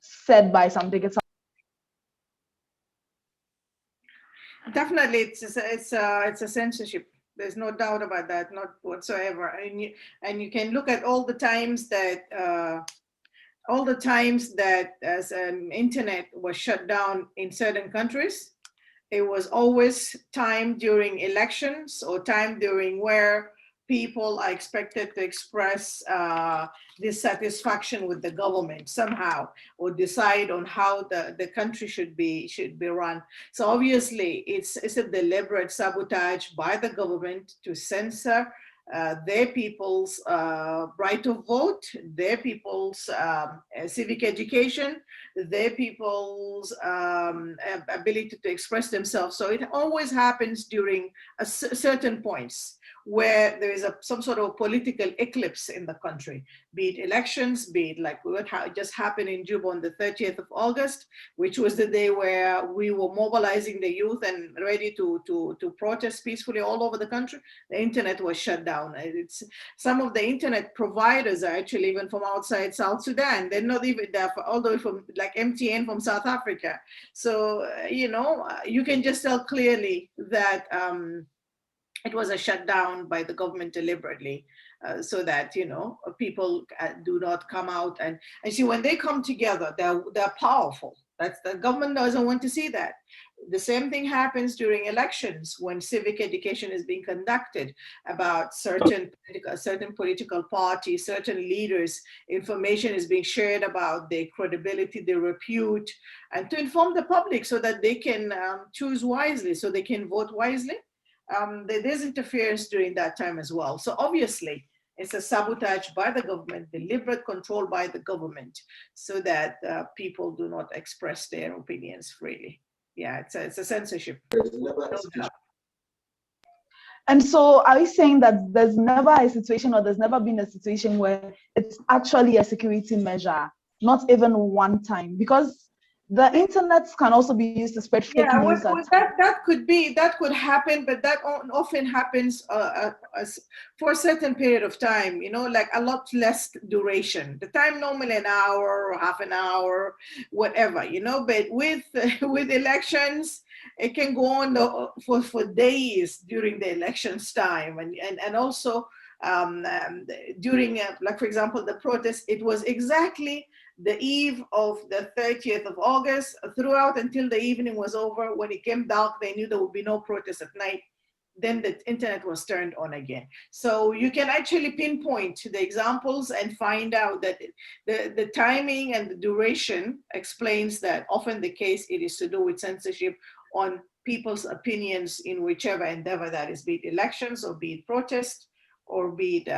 said by some digital. Definitely, it's a censorship. There's no doubt about that, not whatsoever. And you can look at all the times that as internet was shut down in certain countries. It was always time during elections or time during where people are expected to express dissatisfaction with the government somehow, or decide on how the country should be run. So obviously it's a deliberate sabotage by the government to censor their people's right to vote, their people's civic education, their people's ability to express themselves. So it always happens during certain points where there is some sort of political eclipse in the country, be it elections, be it like what just happened in Juba on the 30th of August, which was the day where we were mobilizing the youth and ready to protest peacefully all over the country. The internet was shut down. It's some of the internet providers are actually even from outside South Sudan. They're not even there, all the way from like MTN from South Africa. So, you can just tell clearly that it was a shutdown by the government deliberately, so that people do not come out and see, when they come together, they're powerful. The government doesn't want to see that. The same thing happens during elections when civic education is being conducted about certain political parties, certain leaders. Information is being shared about their credibility, their repute, and to inform the public so that they can choose wisely, so they can vote wisely. There's interference during that time as well. So obviously, it's a sabotage by the government, deliberate control by the government, so that people do not express their opinions freely. Yeah, it's a censorship. And so are you saying that there's never a situation, or there's never been a situation where it's actually a security measure, not even one time? Because the internet can also be used to spread fake news. That could happen, but that often happens for a certain period of time, like a lot less duration. The time normally an hour or half an hour, whatever, but with elections, it can go on for days during the elections time. And also during, like for example, the protest, it was exactly the eve of the 30th of August, throughout until the evening was over. When it came dark, they knew there would be no protest at night. Then the internet was turned on again. So you can actually pinpoint the examples and find out that the timing and the duration explains that often the case, it is to do with censorship on people's opinions in whichever endeavor that is, be it elections or be it protest, or be it,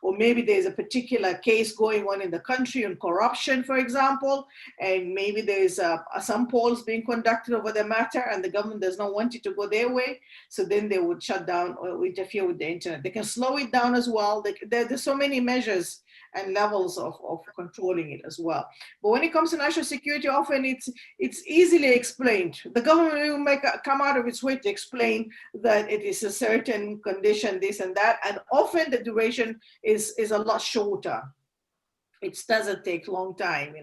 or maybe there's a particular case going on in the country on corruption, for example, and maybe there's some polls being conducted over the matter, and the government does not want it to go their way, so then they would shut down or interfere with the internet. They can slow it down as well. There's so many measures and levels of controlling it as well. But when it comes to national security, often it's easily explained. The government will come out of its way to explain that it is a certain condition, this and that, and often the duration is a lot shorter. It doesn't take long time,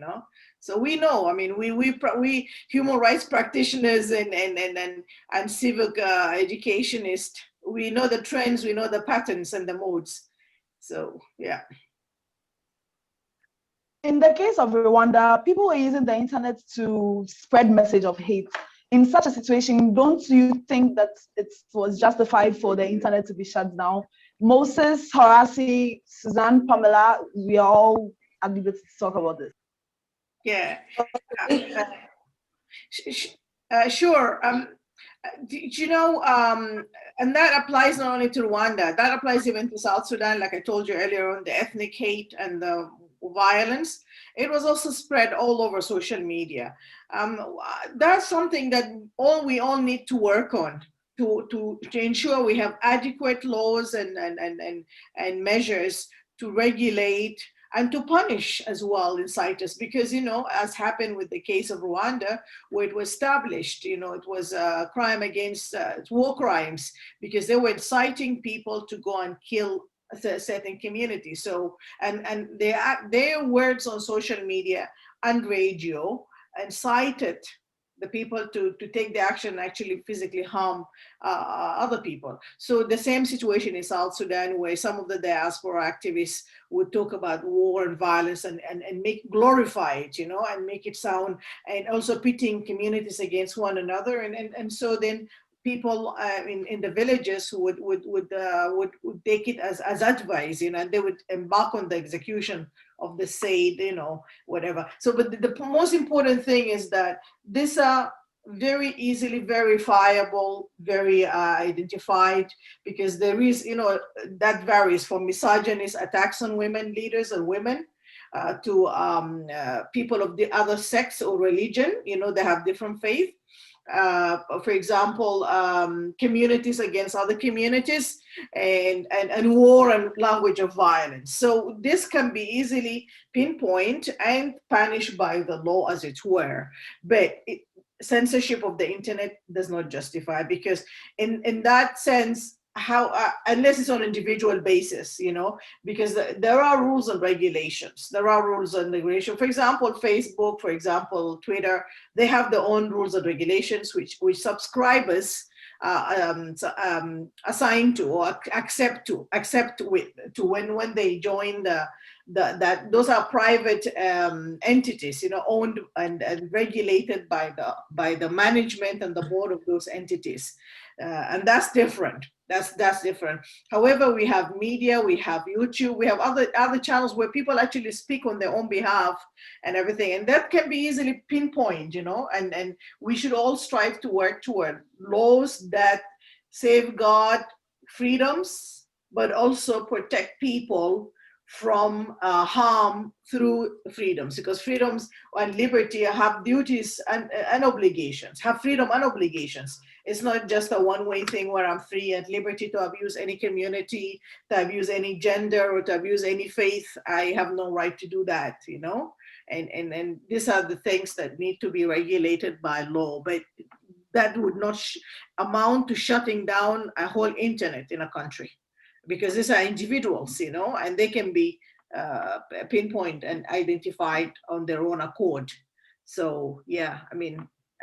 So we know, I mean, we human rights practitioners and civic educationists, we know the trends, we know the patterns and the modes. So, yeah. In the case of Rwanda, people were using the internet to spread message of hate. In such a situation, don't you think that it was justified for the internet to be shut down? Moses, Horace, Suzanne, Pamela, we are all at liberty to talk about this. Yeah. Sure. And that applies not only to Rwanda, that applies even to South Sudan, like I told you earlier on, the ethnic hate and the violence, it was also spread all over social media. That's something that we all need to work on to ensure we have adequate laws and measures to regulate and to punish as well inciters, because, as happened with the case of Rwanda, where it was established, it was a crime against war crimes, because they were inciting people to go and kill a certain community. So, and their words on social media and radio incited the people to take the action and actually physically harm other people. So the same situation in South Sudan, where some of the diaspora activists would talk about war and violence and glorify it, and make it sound, and also pitting communities against one another. And so then people in the villages who would take it as advice, and they would embark on the execution of the said, whatever. So, but the most important thing is that these are very easily verifiable, very identified, because there is, that varies from misogynist attacks on women leaders and women to people of the other sex or religion, they have different faith. For example, communities against other communities, and war and language of violence. So this can be easily pinpointed and punished by the law, as it were. But censorship of the internet does not justify, because in that sense, how unless it's on individual basis, because there are rules and regulations. There are rules and regulations. For example, Facebook, for example, Twitter, they have their own rules and regulations which subscribers assign to or accept when they join that those are private entities, owned and regulated by the management and the board of those entities, and that's different. That's different. However, we have media, we have YouTube, we have other channels where people actually speak on their own behalf and everything, and that can be easily pinpointed, and we should all strive to work toward laws that safeguard freedoms, but also protect people from harm through freedoms, because freedoms and liberty have duties and obligations, have freedom and obligations. It's not just a one-way thing where I'm free at liberty to abuse any community, to abuse any gender, or to abuse any faith. I have no right to do that, and these are the things that need to be regulated by law, but that would not amount to shutting down a whole internet in a country, because these are individuals, and they can be pinpointed and identified on their own accord. So yeah,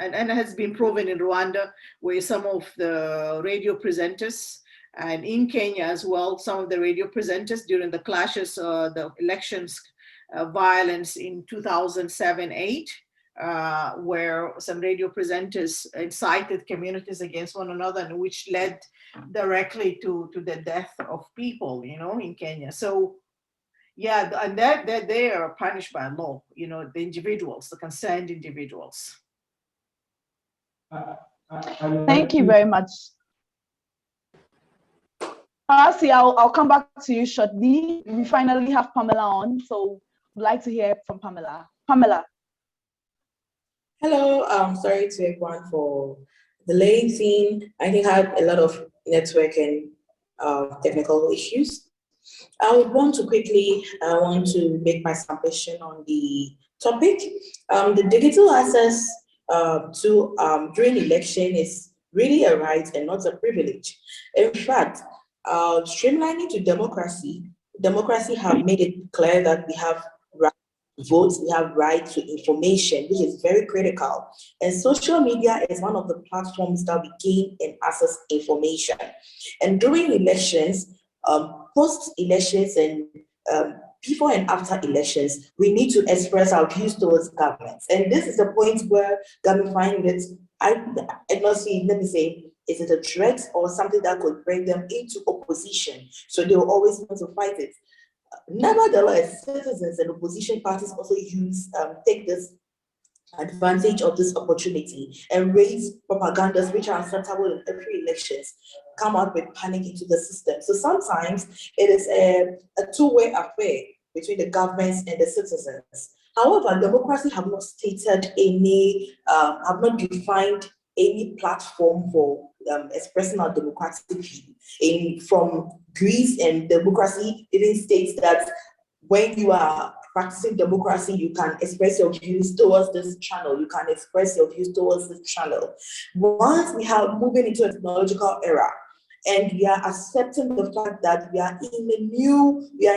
and it has been proven in Rwanda, where some of the radio presenters, and in Kenya as well, some of the radio presenters during the clashes, the elections violence in 2007-8, where some radio presenters incited communities against one another, and which led directly to the death of people, in Kenya. So yeah, and that they are punished by law, the individuals, the concerned individuals. Thank you very much. Percy, I'll come back to you shortly. We finally have Pamela on, so we'd like to hear from Pamela. Pamela. Hello, sorry to everyone for the late scene. I think I had a lot of network and technical issues. I would want to make my submission on the topic. The digital access to during election is really a right and not a privilege. In fact, streamlining to democracy have made it clear that we have right to vote, we have right to information, which is very critical. And social media is one of the platforms that we gain and access information. And during elections, post-elections and before and after elections, we need to express our views towards governments. And this is the point where government find it, let me say, is it a threat or something that could bring them into opposition? So they will always want to fight it. Nevertheless, citizens and opposition parties also take this advantage of this opportunity and raise propagandas which are acceptable in every elections, come out with panic into the system. So sometimes it is a two-way affair, between the governments and the citizens. However, democracy have not stated any, have not defined any platform for expressing our democratic view. From Greece, and democracy even states that when you are practicing democracy, you can express your views towards this channel. You can express your views towards this channel. Once we are moving into a technological era, and we are accepting the fact that we are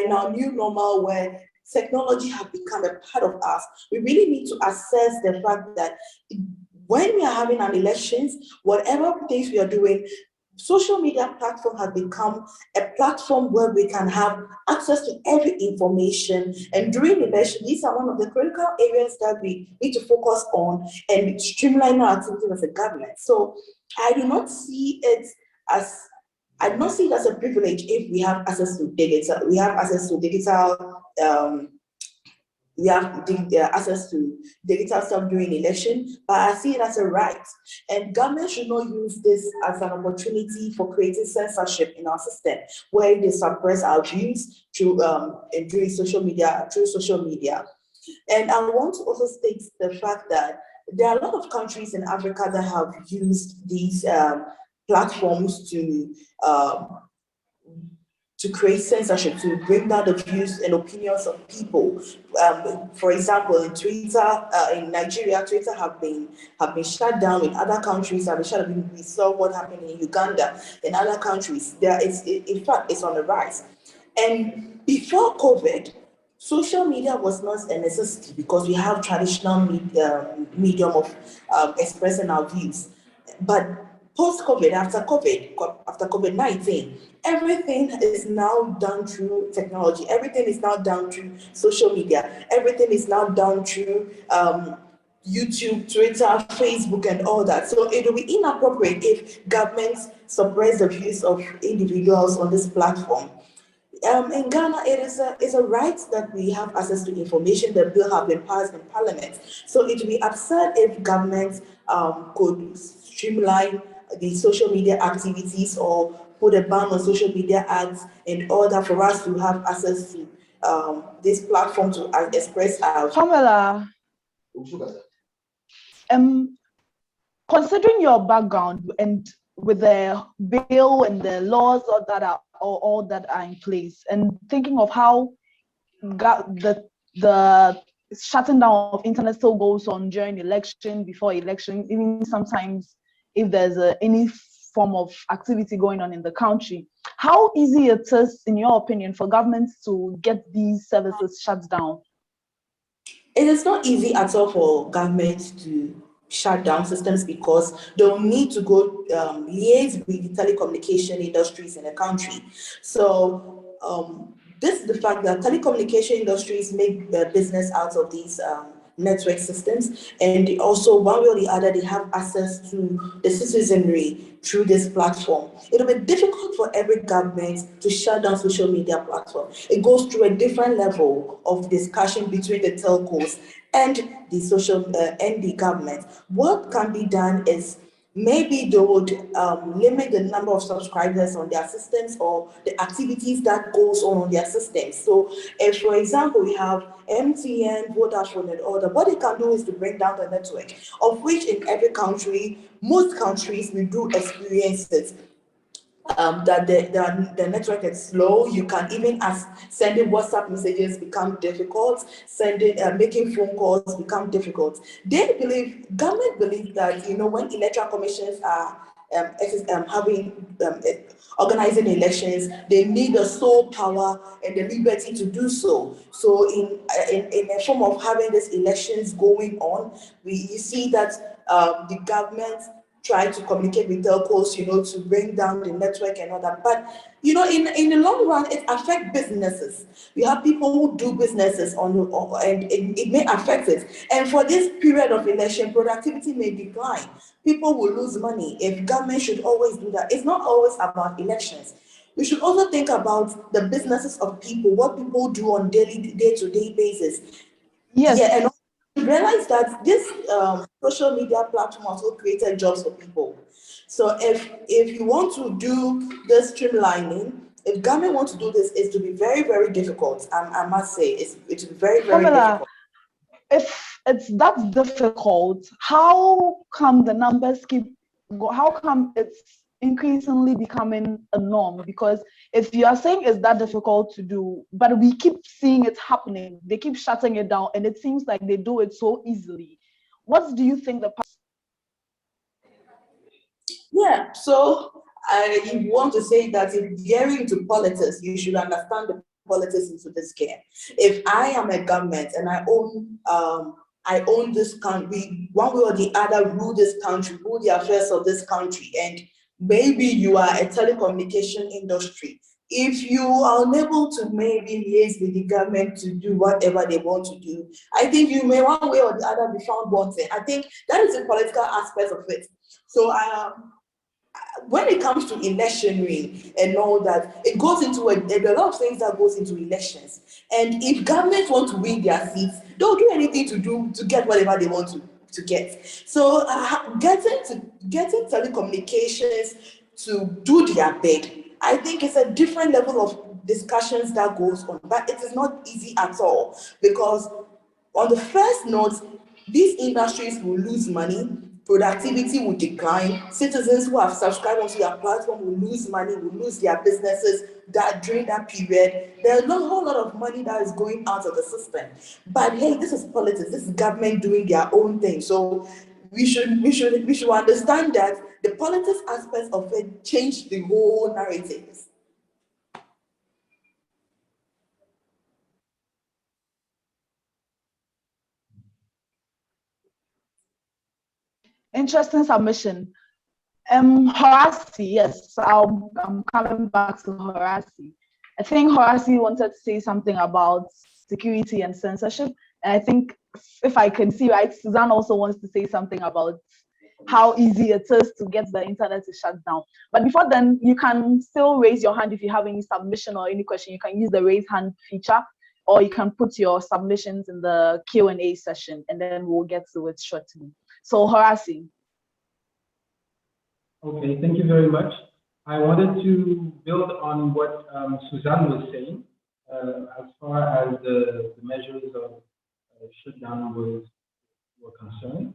in our new normal where technology has become a part of us, we really need to assess the fact that when we are having an elections, whatever things we are doing, social media platform has become a platform where we can have access to every information. And during election, these are one of the critical areas that we need to focus on and streamline our activities as a government. So I do not see it as a privilege if we have access to digital. We have access to digital. We have access to digital stuff during election, but I see it as a right. And government should not use this as an opportunity for creating censorship in our system, where they suppress our views through social media. And I want to also state the fact that there are a lot of countries in Africa that have used these platforms to create censorship, to bring down the views and opinions of people. For example, in Twitter, in Nigeria, Twitter have been shut down. In other countries, have been shut down. We saw what happened in Uganda. In other countries, in fact, it's on the rise. And before COVID, social media was not a necessity because we have traditional medium of expressing our views. But post-COVID, after COVID-19, everything is now done through technology. Everything is now done through social media. Everything is now done through YouTube, Twitter, Facebook, and all that. So it will be inappropriate if governments suppress the views of individuals on this platform. In Ghana, it is a right that we have access to information. The bill have been passed in Parliament. So it would be absurd if governments could streamline the social media activities or put a ban on social media ads in order for us to have access to this platform to express our. Pamela, considering your background and with the bill and the laws all that are in place, and thinking of how the shutting down of internet still goes on during election, before election, even sometimes if there's any form of activity going on in the country, how easy it is, in your opinion, for governments to get these services shut down? It is not easy at all for governments to shut down systems because they'll need to go liaise with the telecommunication industries in the country. So this is the fact that telecommunication industries make business out of these network systems, and also one way or the other they have access to the citizenry through this platform. It'll be difficult for every government to shut down social media platform. It goes through a different level of discussion between the telcos and the social and the government. What can be done is maybe they would limit the number of subscribers on their systems or the activities that goes on their systems. So if, for example, we have MTN, Vodafone, and all that, what they can do is to bring down the network, of which in every country, most countries, we do experience it. That the network is slow. You can even sending WhatsApp messages become difficult. Making phone calls become difficult. Government believe that when electoral commissions are organizing elections, they need the sole power and the liberty to do so. So in a form of having these elections going on, you see that the government try to communicate with telcos, to bring down the network and all that. But, in the long run, it affects businesses. We have people who do businesses and it may affect it. And for this period of election, productivity may decline. People will lose money. If government should always do that, it's not always about elections. We should also think about the businesses of people, what people do on day-to-day basis. Yes. Yeah, and realize that this social media platform also created jobs for people. So if you want to do the streamlining, If government wants to do this, it's to be very, very difficult. I must say, it's very, very Pamela, difficult. if it's that difficult, how come the numbers how come it's increasingly becoming a norm? Because if you are saying it's that difficult to do, but we keep seeing it happening, they keep shutting it down, and it seems like they do it so easily. What do you think the Yeah, so I want to say that if you're into politics, you should understand the politics into this game. If I am a government and I own this country, one way or the other, rule this country, rule the affairs of this country, and maybe you are a telecommunication industry. If you are unable to maybe liaise with the government to do whatever they want to do, I think you may one way or the other be found wanting. I think that is the political aspect of it. So when it comes to electioneering and all that, it goes into there are a lot of things that goes into elections. And if governments want to win their seats, they'll do anything to get whatever they want to get. So getting telecommunications to do their bid, I think it's a different level of discussions that goes on, but it is not easy at all, because on the first note, these industries will lose money, productivity will decline, citizens who have subscribed onto your platform will lose money, will lose their businesses that during that period. There's not a whole lot of money that is going out of the system. But hey, this is politics, this is government doing their own thing. So we should understand that the politics aspects of it change the whole narrative. interesting submission? Horasi, yes, I'm coming back to Horasi. I think Horasi wanted to say something about security and censorship. And I think, if I can see right, Susan also wants to say something about how easy it is to get the internet to shut down. But before then, you can still raise your hand if you have any submission or any question. You can use the raise hand feature, or you can put your submissions in the Q&A session, and then we'll get to it shortly. So Horasi. Okay, thank you very much. I wanted to build on what Suzanne was saying as far as the measures of shutdown were concerned.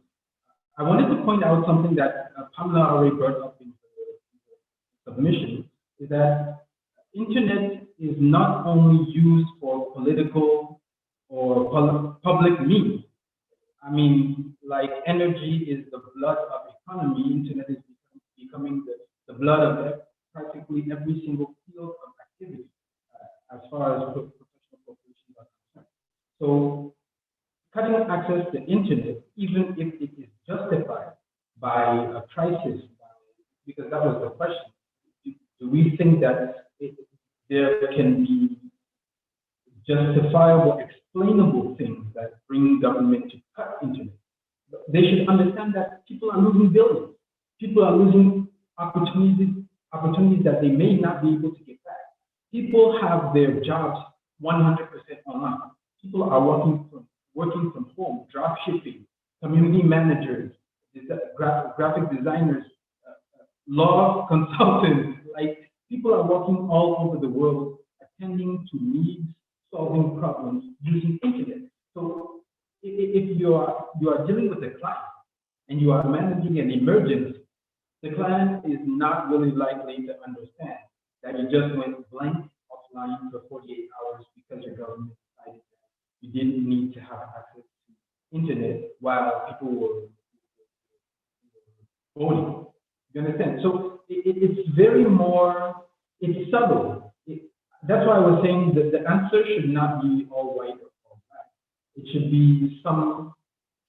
I wanted to point out something that Pamela already brought up in the submission, is that internet is not only used for political or public means. I mean, like energy is the blood of economy, internet is becoming the blood of practically every single field of activity as far as professional corporations are concerned. So cutting access to internet, even if it is justified by a crisis, because that was the question, do we think that there can be justifiable, explainable things that bring government to cut internet? They should understand that people are losing billions. People are losing opportunities that they may not be able to get back. People have their jobs 100% online. People are working from home, drop shipping, community managers, graphic designers, law consultants. Like, people are working all over the world, attending to needs, solving problems using internet. So if you are dealing with a client and you are managing an emergency, the client is not really likely to understand that you just went blank offline for 48 hours because your government decided that you didn't need to have access to internet while people were voting. You understand? So it's very more, it's subtle. That's why I was saying that the answer should not be all white or all black. It should be some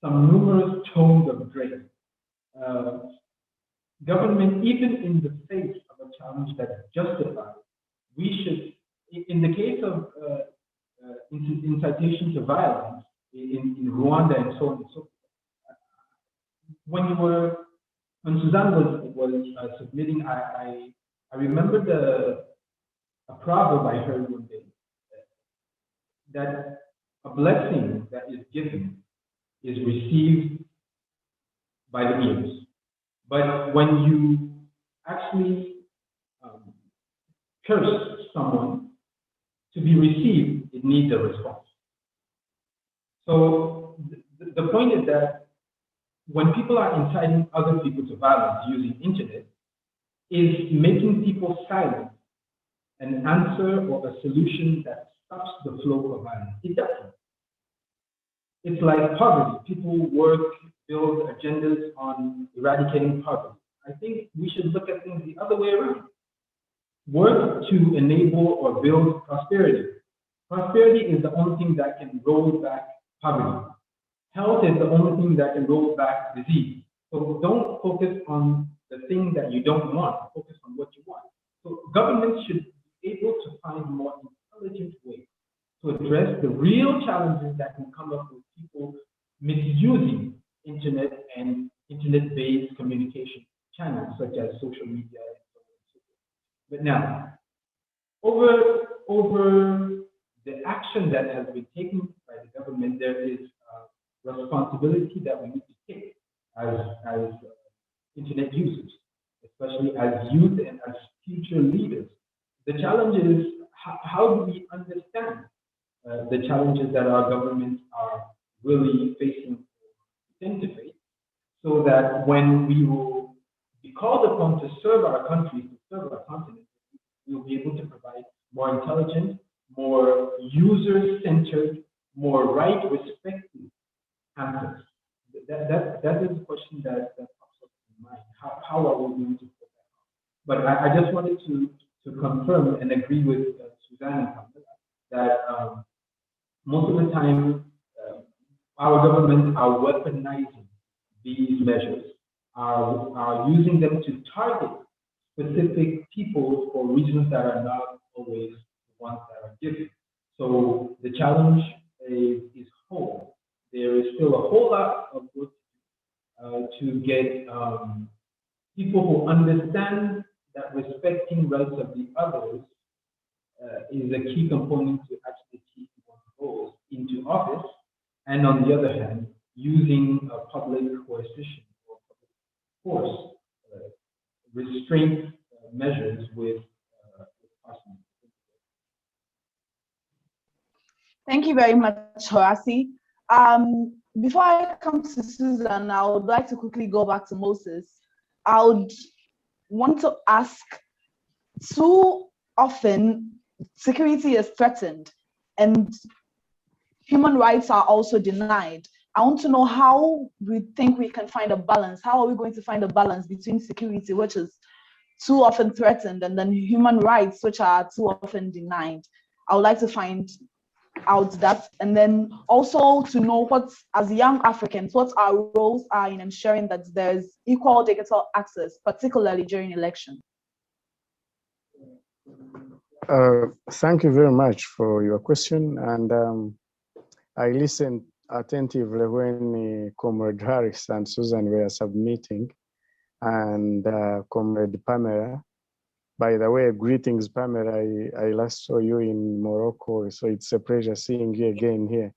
numerous tones of gray. Government, even in the face of a challenge that's justified, we should, in the case of incitation to violence in Rwanda and so on and so forth, when Suzanne was submitting, I remembered a proverb I heard one day, that a blessing that is given is received by the ears. But when you actually curse someone to be received, it needs a response. So the point is that when people are inciting other people to violence using internet, is making people silent an answer or a solution that stops the flow of violence. It doesn't. It's like poverty. People work, build agendas on eradicating poverty. I think we should look at things the other way around. Work to enable or build prosperity. Prosperity is the only thing that can roll back poverty. Health is the only thing that can roll back disease. So don't focus on the thing that you don't want, focus on what you want. So governments should be able to find more intelligent ways to address the real challenges that can come up with people misusing internet and internet-based communication channels such as social media and so on and so forth. But now, over the action that has been taken by the government, there is responsibility that we need to take as internet users, especially as youth and as future leaders. The challenge is how do we understand the challenges that our governments are really facing to identify, so that when we will be called upon to serve our country, to serve our continent, we will be able to provide more intelligent, more user-centered, more right-respecting answers. That is a question that pops up in mind. How are we going to put that on? But I just wanted to confirm and agree with Sudan and Pamela that most of the time our governments are weaponizing these measures, are using them to target specific people for reasons that are not always the ones that are given. So the challenge is whole. There is still a whole lot of work to get people who understand that respecting rights of the others is a key component to actually keep one's goals into office, and on the other hand, using public coercion or public force restraint measures with caution. Thank you very much, Horasi. Before I come to Susan, I would like to quickly go back to Moses. I would want to ask, too often security is threatened and human rights are also denied. I want to know how we think we can find a balance. How are we going to find a balance between security, which is too often threatened, and then human rights, which are too often denied? I would like to find out that, and then also to know what, as young Africans, what our roles are in ensuring that there's equal digital access, particularly during elections. Thank you very much for your question, and I listened attentively when Comrade Harris and Susan were submitting, and Comrade Pamela. By the way, greetings, Pamela. I last saw you in Morocco, so it's a pleasure seeing you again here.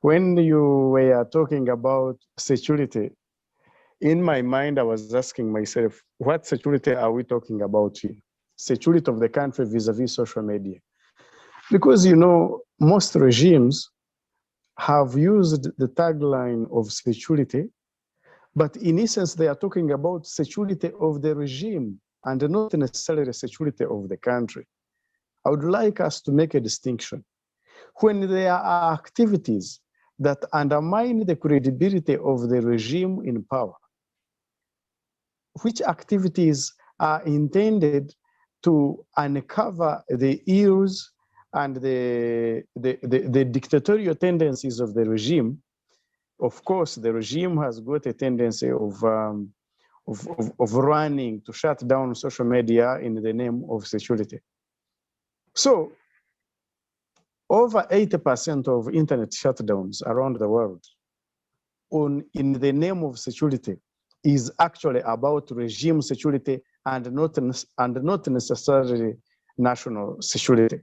When you were talking about security, in my mind, I was asking myself, what security are we talking about here? Security of the country vis-a-vis social media. Because, most regimes have used the tagline of security, but in essence, they are talking about security of the regime and not necessarily security of the country. I would like us to make a distinction. When there are activities that undermine the credibility of the regime in power, which activities are intended to uncover the ills and the dictatorial tendencies of the regime. Of course, the regime has got a tendency of running to shut down social media in the name of security. So, over 80% of internet shutdowns around the world in the name of security is actually about regime security and not necessarily national security.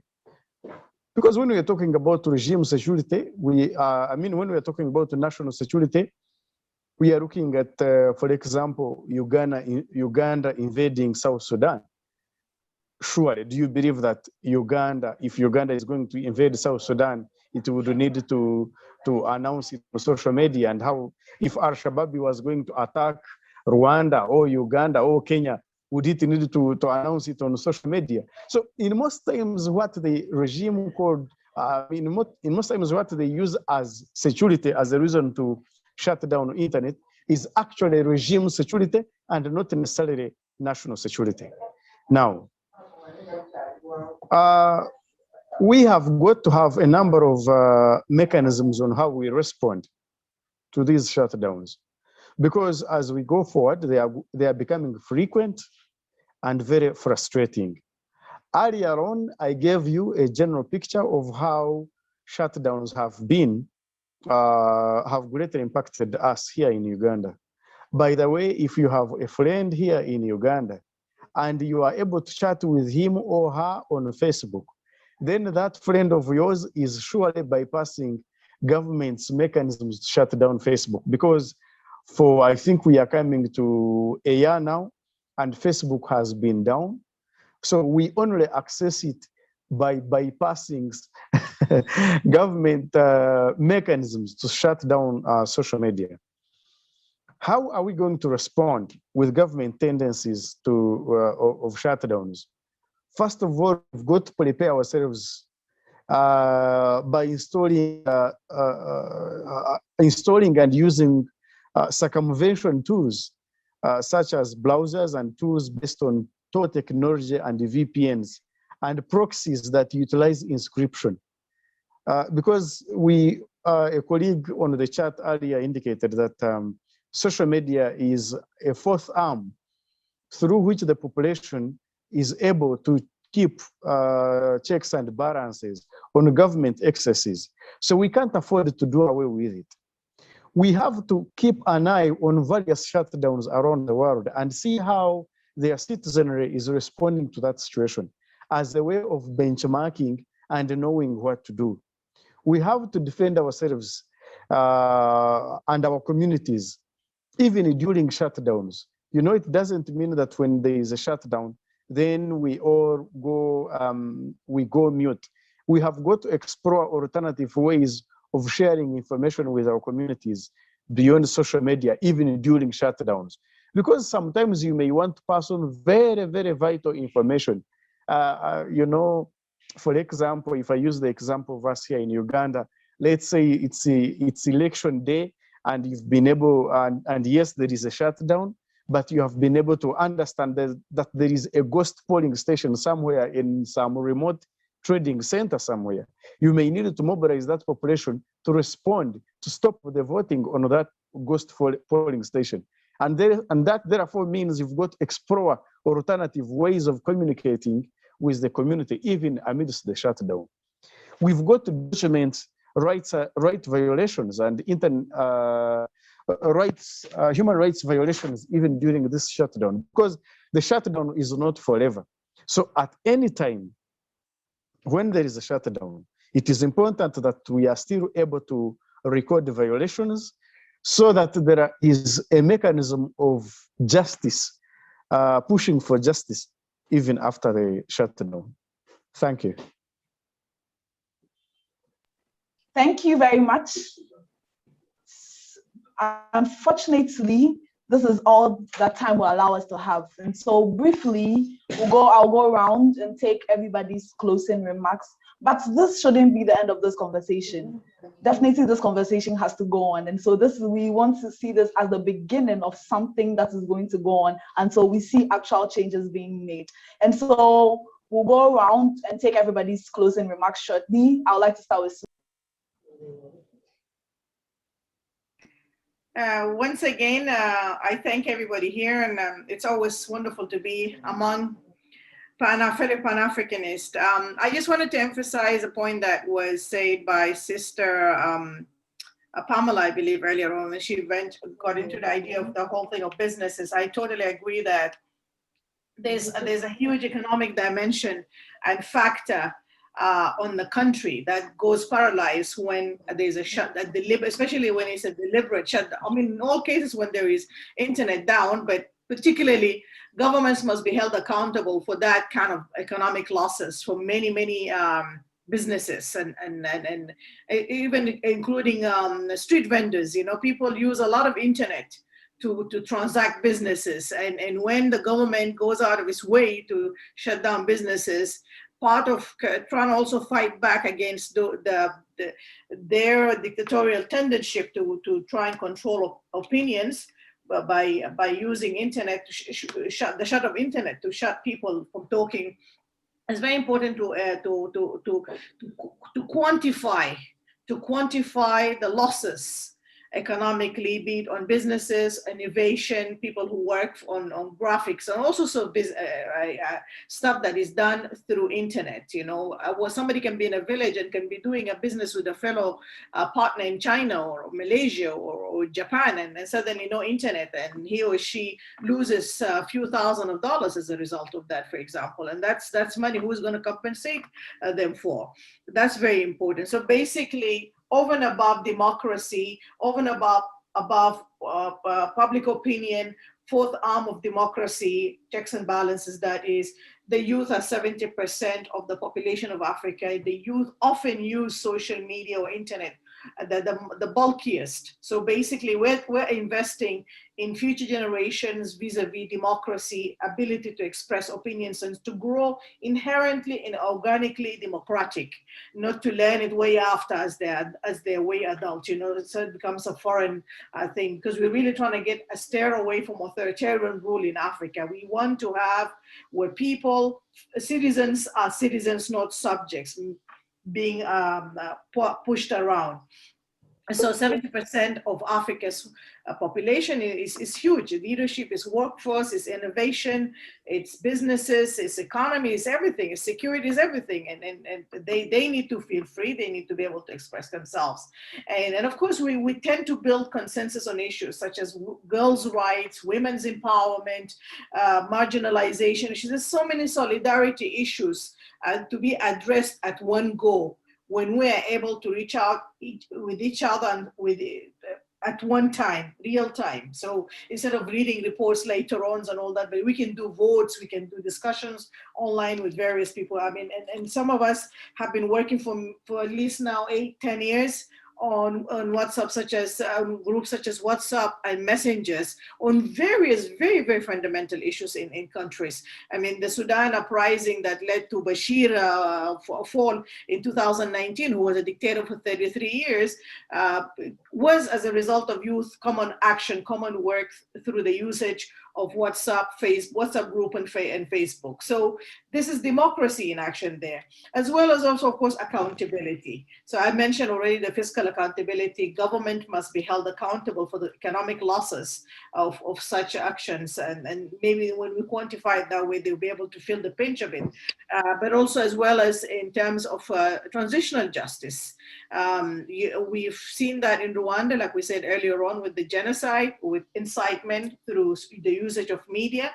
Because when we are talking about regime security, when we are talking about national security, We are looking at, for example, Uganda invading South Sudan. Surely, do you believe that Uganda, if Uganda is going to invade South Sudan, it would need to announce it on social media? And how, if Al-Shabaab was going to attack Rwanda or Uganda or Kenya, would it need to announce it on social media? So in most times, what the regime called, in most times, what they use as security, as a reason to shut down internet, is actually regime security and not necessarily national security. Now, we have got to have a number of mechanisms on how we respond to these shutdowns, because as we go forward, they are becoming frequent and very frustrating. Earlier on, I gave you a general picture of how shutdowns have greatly impacted us here in Uganda. By the way, if you have a friend here in Uganda and you are able to chat with him or her on Facebook, then that friend of yours is surely bypassing government's mechanisms to shut down Facebook, because I think we are coming to a year now and Facebook has been down. So we only access it by bypassing government mechanisms to shut down social media. How are we going to respond with government tendencies of shutdowns? First of all, we've got to prepare ourselves by installing and using circumvention tools such as browsers and tools based on Tor technology and VPNs and proxies that utilize encryption. Because a colleague on the chat earlier indicated that social media is a fourth arm through which the population is able to keep checks and balances on government excesses. So we can't afford to do away with it. We have to keep an eye on various shutdowns around the world and see how their citizenry is responding to that situation as a way of benchmarking and knowing what to do. We have to defend ourselves and our communities, even during shutdowns. You know, it doesn't mean that when there is a shutdown, then we all go mute. We have got to explore alternative ways of sharing information with our communities beyond social media, even during shutdowns. Because sometimes you may want to pass on very, very vital information. You know, for example, if I use the example of us here in Uganda, let's say it's election day and you've been able, and yes, there is a shutdown, but you have been able to understand that there is a ghost polling station somewhere in some remote trading center somewhere. You may need to mobilize that population to respond, to stop the voting on that ghost polling station. And that therefore means you've got to explore alternative ways of communicating with the community, even amidst the shutdown. We've got to document right violations and human rights violations even during this shutdown, because the shutdown is not forever. So at any time, when there is a shutdown, it is important that we are still able to record the violations so that there is a mechanism of justice, pushing for justice even after the shutdown. Thank you. Thank you very much. Unfortunately, this is all that time will allow us to have. And so briefly, I'll go around and take everybody's closing remarks. But this shouldn't be the end of this conversation. Definitely this conversation has to go on. And so we want to see this as the beginning of something that is going to go on until we see actual changes being made. And so we'll go around and take everybody's closing remarks shortly. I would like to start with once again, I thank everybody here, and it's always wonderful to be among fellow Pan-Africanists. I just wanted to emphasize a point that was said by Sister Pamela, I believe, earlier on, when she got into the idea of the whole thing of businesses. I totally agree that there's a huge economic dimension and factor on the country that goes paralyzed when there's a especially when it's a deliberate shutdown. I mean, in all cases when there is internet down, but particularly governments must be held accountable for that kind of economic losses for many, many businesses and even including street vendors. You know, people use a lot of internet to transact businesses, and when the government goes out of its way to shut down businesses, part of trying to also fight back against their dictatorial tendency to try and control opinions by using internet to shut of internet to shut people from talking. It's very important to quantify the losses economically, be it on businesses, innovation, people who work on graphics, and also stuff that is done through internet. You know, where somebody can be in a village and can be doing a business with a fellow partner in China or Malaysia or Japan, and suddenly no internet, and he or she loses a few $1,000s as a result of that, for example. And that's money who's going to compensate them for. That's very important. So basically, over and above democracy, over and above public opinion, fourth arm of democracy, checks and balances, that is, the youth are 70% of the population of Africa. The youth often use social media or internet, the bulkiest. So basically, we're investing in future generations vis-a-vis democracy, ability to express opinions, and to grow inherently and organically democratic, not to learn it way after as they're way adult. You know, so it becomes a foreign thing, because we're really trying to steer away from authoritarian rule in Africa. We want to have where citizens are citizens, not subjects, being pushed around. So 70% of Africa's population is huge. Leadership is workforce, is innovation, it's businesses, it's economy, it's everything, it's security, is everything. And they need to feel free, they need to be able to express themselves. And of course, we tend to build consensus on issues such as girls' rights, women's empowerment, marginalization issues. There's so many solidarity issues to be addressed at one go, when we are able to reach out with each other and at one time, real time. So instead of reading reports later on and all that, but we can do votes, we can do discussions online with various people. I mean, and some of us have been working for at least now 8-10 years on WhatsApp, such as groups such as WhatsApp and messengers on various very, very fundamental issues in countries. I mean, the Sudan uprising that led to Bashir fall in 2019, who was a dictator for 33 years, was as a result of youth common action, common work through the usage of WhatsApp group and Facebook. So this is democracy in action there, as well as also, of course, accountability. So I mentioned already the fiscal accountability. Government must be held accountable for the economic losses of such actions. And maybe when we quantify it that way, they'll be able to feel the pinch of it. But also as well as in terms of transitional justice. We've seen that in Rwanda, like we said earlier on, with the genocide, with incitement through the usage of media,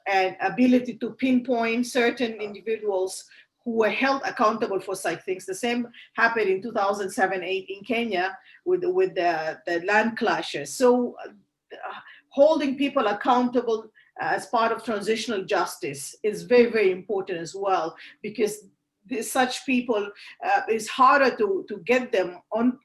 and ability to pinpoint certain individuals who were held accountable for such things. The same happened in 2007-8 in Kenya with the land clashes. So holding people accountable as part of transitional justice is very, very important as well, because such people, it's harder to get them on,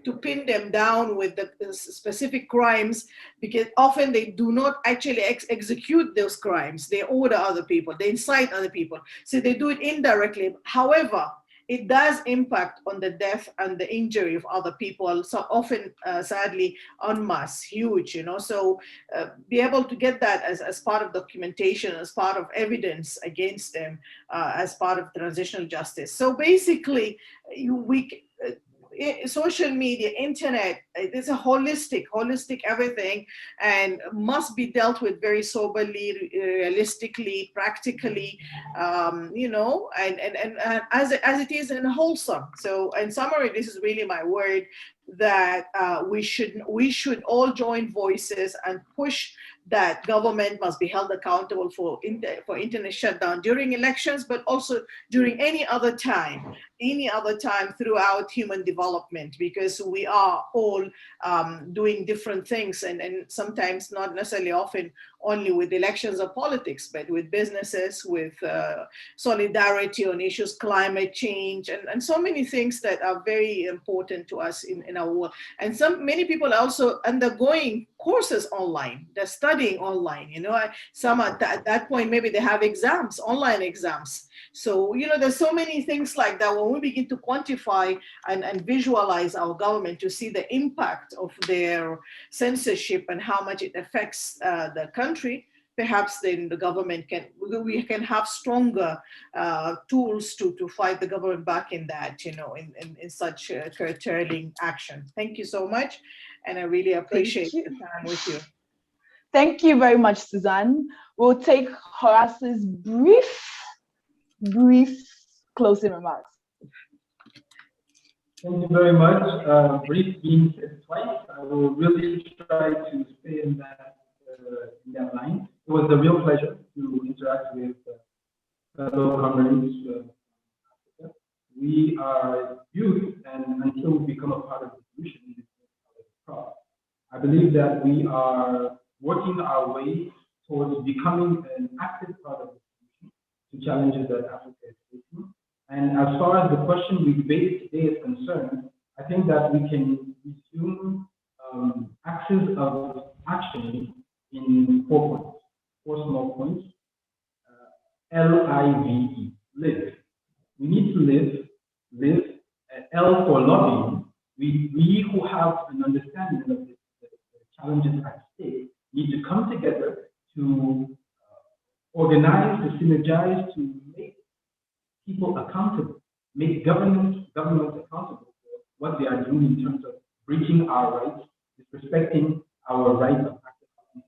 to pin them down with the specific crimes, because often they do not actually execute those crimes. They order other people, they incite other people. So they do it indirectly. However, it does impact on the death and the injury of other people. So often, sadly, en masse, huge, you know. So be able to get that as part of documentation, as part of evidence against them, as part of transitional justice. So basically, social media, internet, it's a holistic everything, and must be dealt with very soberly, realistically, practically, you know, and as it is and wholesome. So in summary, this is really my word, that we should all join voices and push that government must be held accountable for internet shutdown during elections, but also during any other time throughout human development, because we are all doing different things, and sometimes not necessarily often only with elections or politics, but with businesses, with solidarity on issues, climate change, and so many things that are very important to us in our world. And many people are also undergoing courses online. They're studying online. Some at that point, maybe they have exams, online exams. So, there's so many things like that. When we begin to quantify and visualize our government to see the impact of their censorship and how much it affects the country, perhaps then the government we can have stronger tools to fight the government back in that, in such curtailing action. Thank you so much. And I really appreciate the time with you. Thank you very much, Suzanne. We'll take Horace's brief closing remarks. Thank you very much. Brief being said twice. I will really try to stay in that line. It was a real pleasure to interact with fellow comrades. We are youth, and until we become a part of the solution, we become part of the problem. I believe that we are working our way towards becoming an active part of the solution to challenges that Africa is facing. And as far as the question we debated today is concerned, I think that we can resume axes of action in 4 points, 4 small points. LIVE, live. We need to live. L for lobbying. We who have an understanding of the challenges at stake need to come together to organize, to synergize, to make people accountable, make government accountable for what they are doing in terms of breaching our rights, disrespecting our rights of active participation.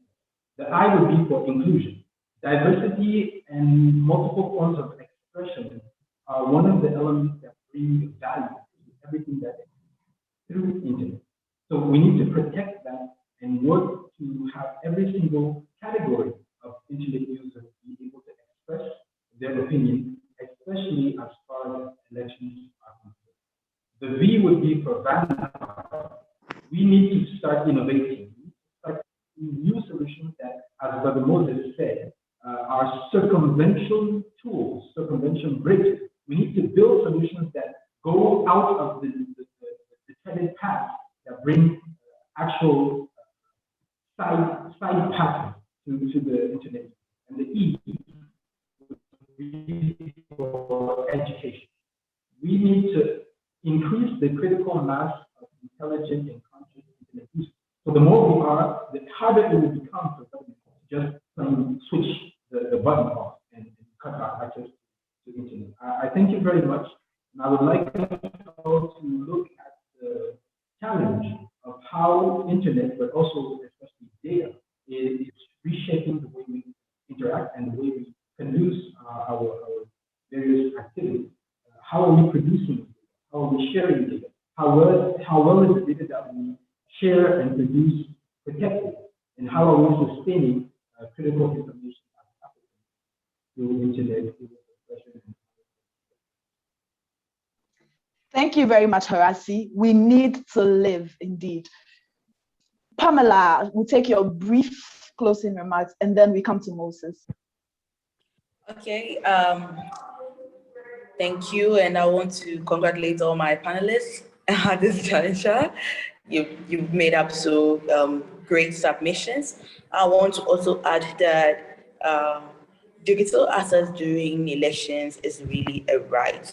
The I would be for inclusion. Diversity and multiple forms of expression are one of the elements that bring value to everything that is through internet. So we need to protect that and work to have every single category of internet users be able to express their opinion, especially as far as elections are concerned. The V would be for vanguard. We need to start innovating. We need to start new solutions that, as Brother Moses said, are circumvention tools, circumvention bridges. We need to build solutions that go out of the treaded path that bring actual side patterns to the internet. And the E for education. We need to increase the critical mass of intelligent and conscious internet users. So the more we are, the harder it will become for government to just switch the button off and cut our access to internet. I thank you very much, and I would like to look at the challenge of how internet, but also especially data, is reshaping the way we interact and the way we conduce our various activities. How are we producing data? How are we sharing data? How well is the data that we share and produce protected? And how are we sustaining critical information as Africans through internet, through expression? Thank you very much, Horace. We need to live, indeed. Pamela, we'll take your brief closing remarks, and then we come to Moses. Okay, thank you, and I want to congratulate all my panelists at this juncture. You've made up so great submissions. I want to also add that digital access during elections is really a right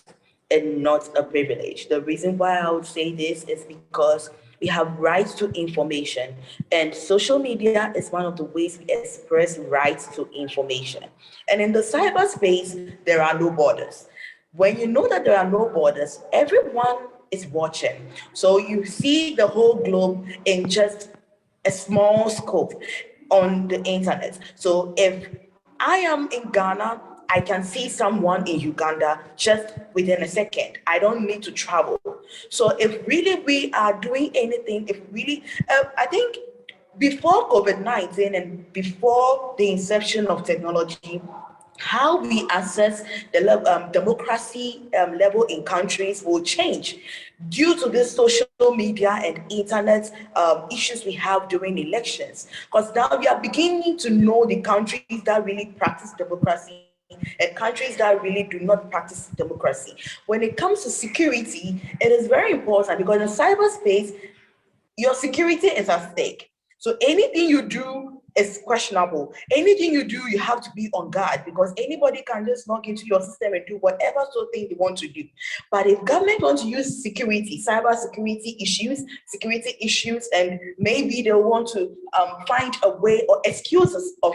and not a privilege. The reason why I would say this is because we have rights to information, and social media is one of the ways we express rights to information. And in the cyberspace, there are no borders. When you know that there are no borders, everyone is watching. So you see the whole globe in just a small scope on the internet. So if I am in Ghana, I can see someone in Uganda just within a second. I don't need to travel. So if really we are doing anything, if really, I think before COVID-19 and before the inception of technology, how we assess the democracy level in countries will change due to this social media and internet issues we have during elections. Because now we are beginning to know the countries that really practice democracy and countries that really do not practice democracy. When it comes to security, it is very important because in cyberspace, your security is at stake. So anything you do is questionable. Anything you do, you have to be on guard because anybody can just log into your system and do whatever sort of thing they want to do. But if government wants to use security, cyber security issues, and maybe they want to find a way or excuses of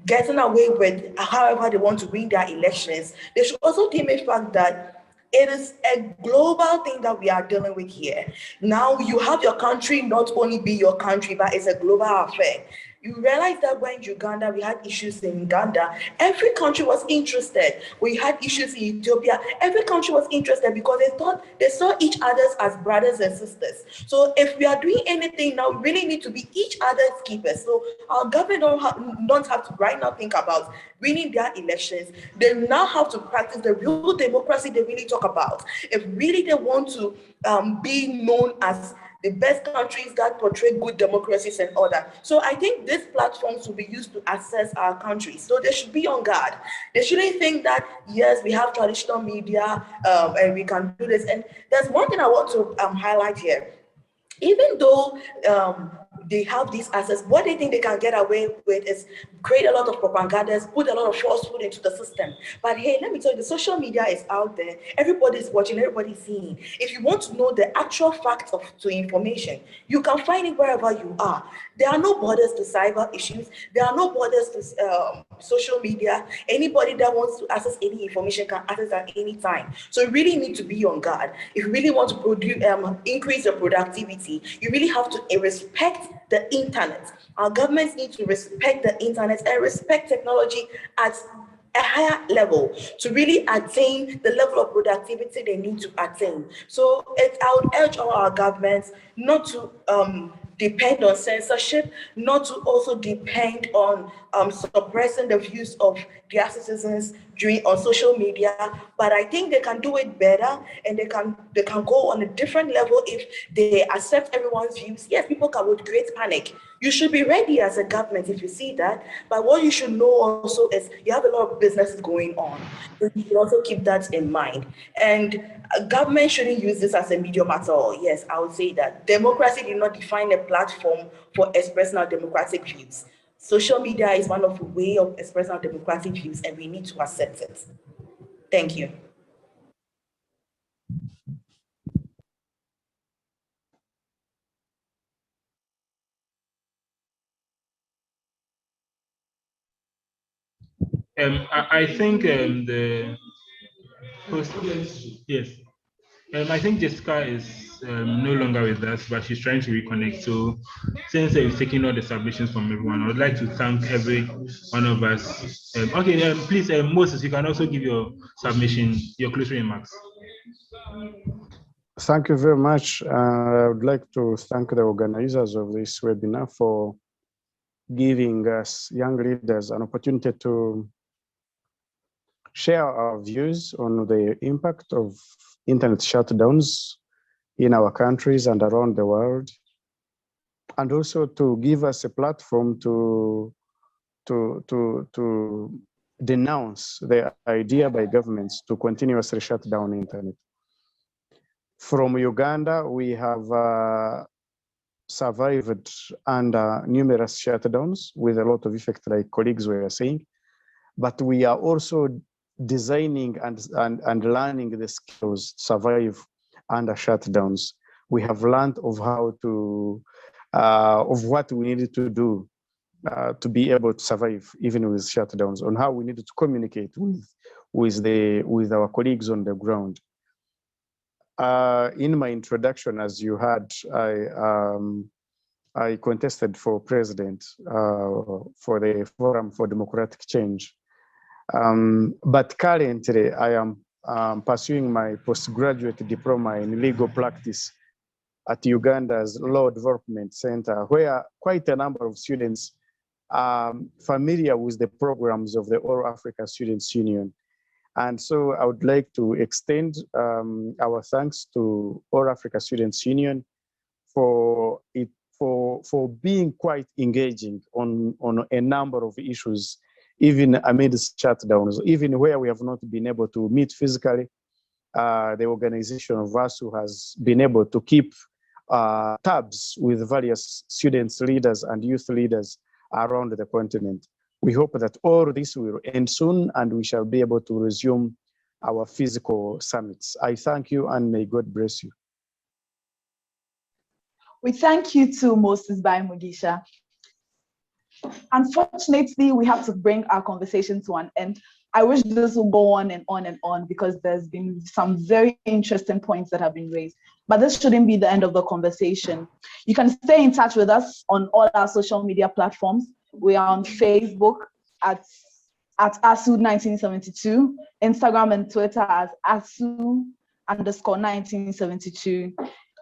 getting away with however they want to win their elections, they should also deem a fact that it is a global thing that we are dealing with here. Now you have your country not only be your country, but it's a global affair. You realize that when Uganda, we had issues in Uganda, every country was interested. We had issues in Ethiopia, every country was interested because they thought they saw each other as brothers and sisters. So if we are doing anything now, we really need to be each other's keepers. So our government don't have to right now think about winning their elections. They now have to practice the real democracy they really talk about. If really they want to be known as the best countries that portray good democracies and all that. So I think these platforms will be used to assess our countries. So they should be on guard. They shouldn't think that, yes, we have traditional media and we can do this. And there's one thing I want to highlight here. Even though they have these assets, what they think they can get away with is create a lot of propagandas, put a lot of falsehood into the system. But hey, let me tell you, the social media is out there. Everybody's watching, everybody's seeing. If you want to know the actual facts to information, you can find it wherever you are. There are no borders to cyber issues. There are no borders to social media. Anybody that wants to access any information can access at any time. So you really need to be on guard. If you really want to produce, increase your productivity, you really have to respect the internet. Our governments need to respect the internet and respect technology at a higher level to really attain the level of productivity they need to attain. So I would urge all our governments not to depend on censorship, not to also depend on suppressing the views of their citizens on social media, but I think they can do it better and they can go on a different level if they accept everyone's views. Yes, people can create panic. You should be ready as a government if you see that, but what you should know also is you have a lot of businesses going on. So you should also keep that in mind. And government shouldn't use this as a medium at all. Yes, I would say that. Democracy did not define a platform for expressing our democratic views. Social media is one of the ways of expressing our democratic views, and we need to accept it. Thank you. I think the host, yes. I think Jessica is no longer with us, but she's trying to reconnect. So, since we've taken all the submissions from everyone, I would like to thank every one of us. Please, Moses, you can also give your submission, your closing remarks. Thank you very much. I would like to thank the organizers of this webinar for giving us young leaders an opportunity to share our views on the impact of internet shutdowns in our countries and around the world, and also to give us a platform to denounce the idea by governments to continuously shut down internet. From Uganda, we have survived under numerous shutdowns with a lot of effect, like colleagues were saying, but we are also designing and learning the skills to survive under shutdowns. We have learned of how to, of what we needed to do to be able to survive even with shutdowns, on how we needed to communicate with our colleagues on the ground. In my introduction, as you heard, I contested for president for the Forum for Democratic Change. But currently, I am pursuing my postgraduate diploma in legal practice at Uganda's Law Development Center, where quite a number of students are familiar with the programs of the All Africa Students Union. And so I would like to extend our thanks to All Africa Students Union for being quite engaging on a number of issues, even amidst shutdowns, even where we have not been able to meet physically. The organization of ASU has been able to keep tabs with various students, leaders, and youth leaders around the continent. We hope that all this will end soon and we shall be able to resume our physical summits. I thank you and may God bless you. We thank you too, Moses Bai Mugisha. Unfortunately, we have to bring our conversation to an end. I wish this will go on and on and on because there's been some very interesting points that have been raised, but this shouldn't be the end of the conversation. You can stay in touch with us on all our social media platforms. We are on Facebook at ASU1972, Instagram and Twitter as ASU_1972.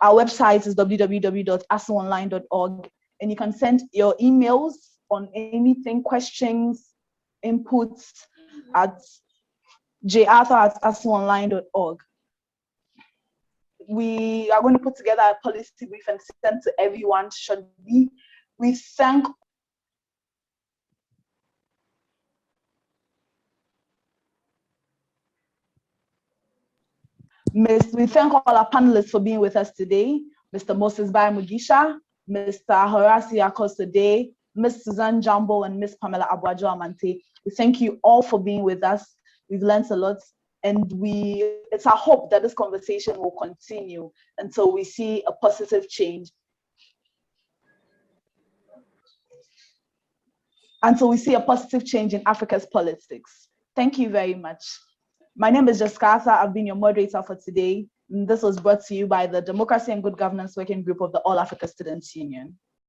Our website is www.asuonline.org, and you can send your emails on anything, questions, inputs at jarthur@asuonline.org. We are going to put together a policy brief and send to everyone shortly. We thank all our panelists for being with us today. Mr. Moses Bai Mugisha, Mr. Horacio Akosade, Ms. Suzanne Jambo, and Ms. Pamela Abuajo Amante. We thank you all for being with us. We've learned a lot, and it's our hope that this conversation will continue until we see a positive change. Until we see a positive change in Africa's politics. Thank you very much. My name is Jessica. I've been your moderator for today. And this was brought to you by the Democracy and Good Governance Working Group of the All Africa Students Union.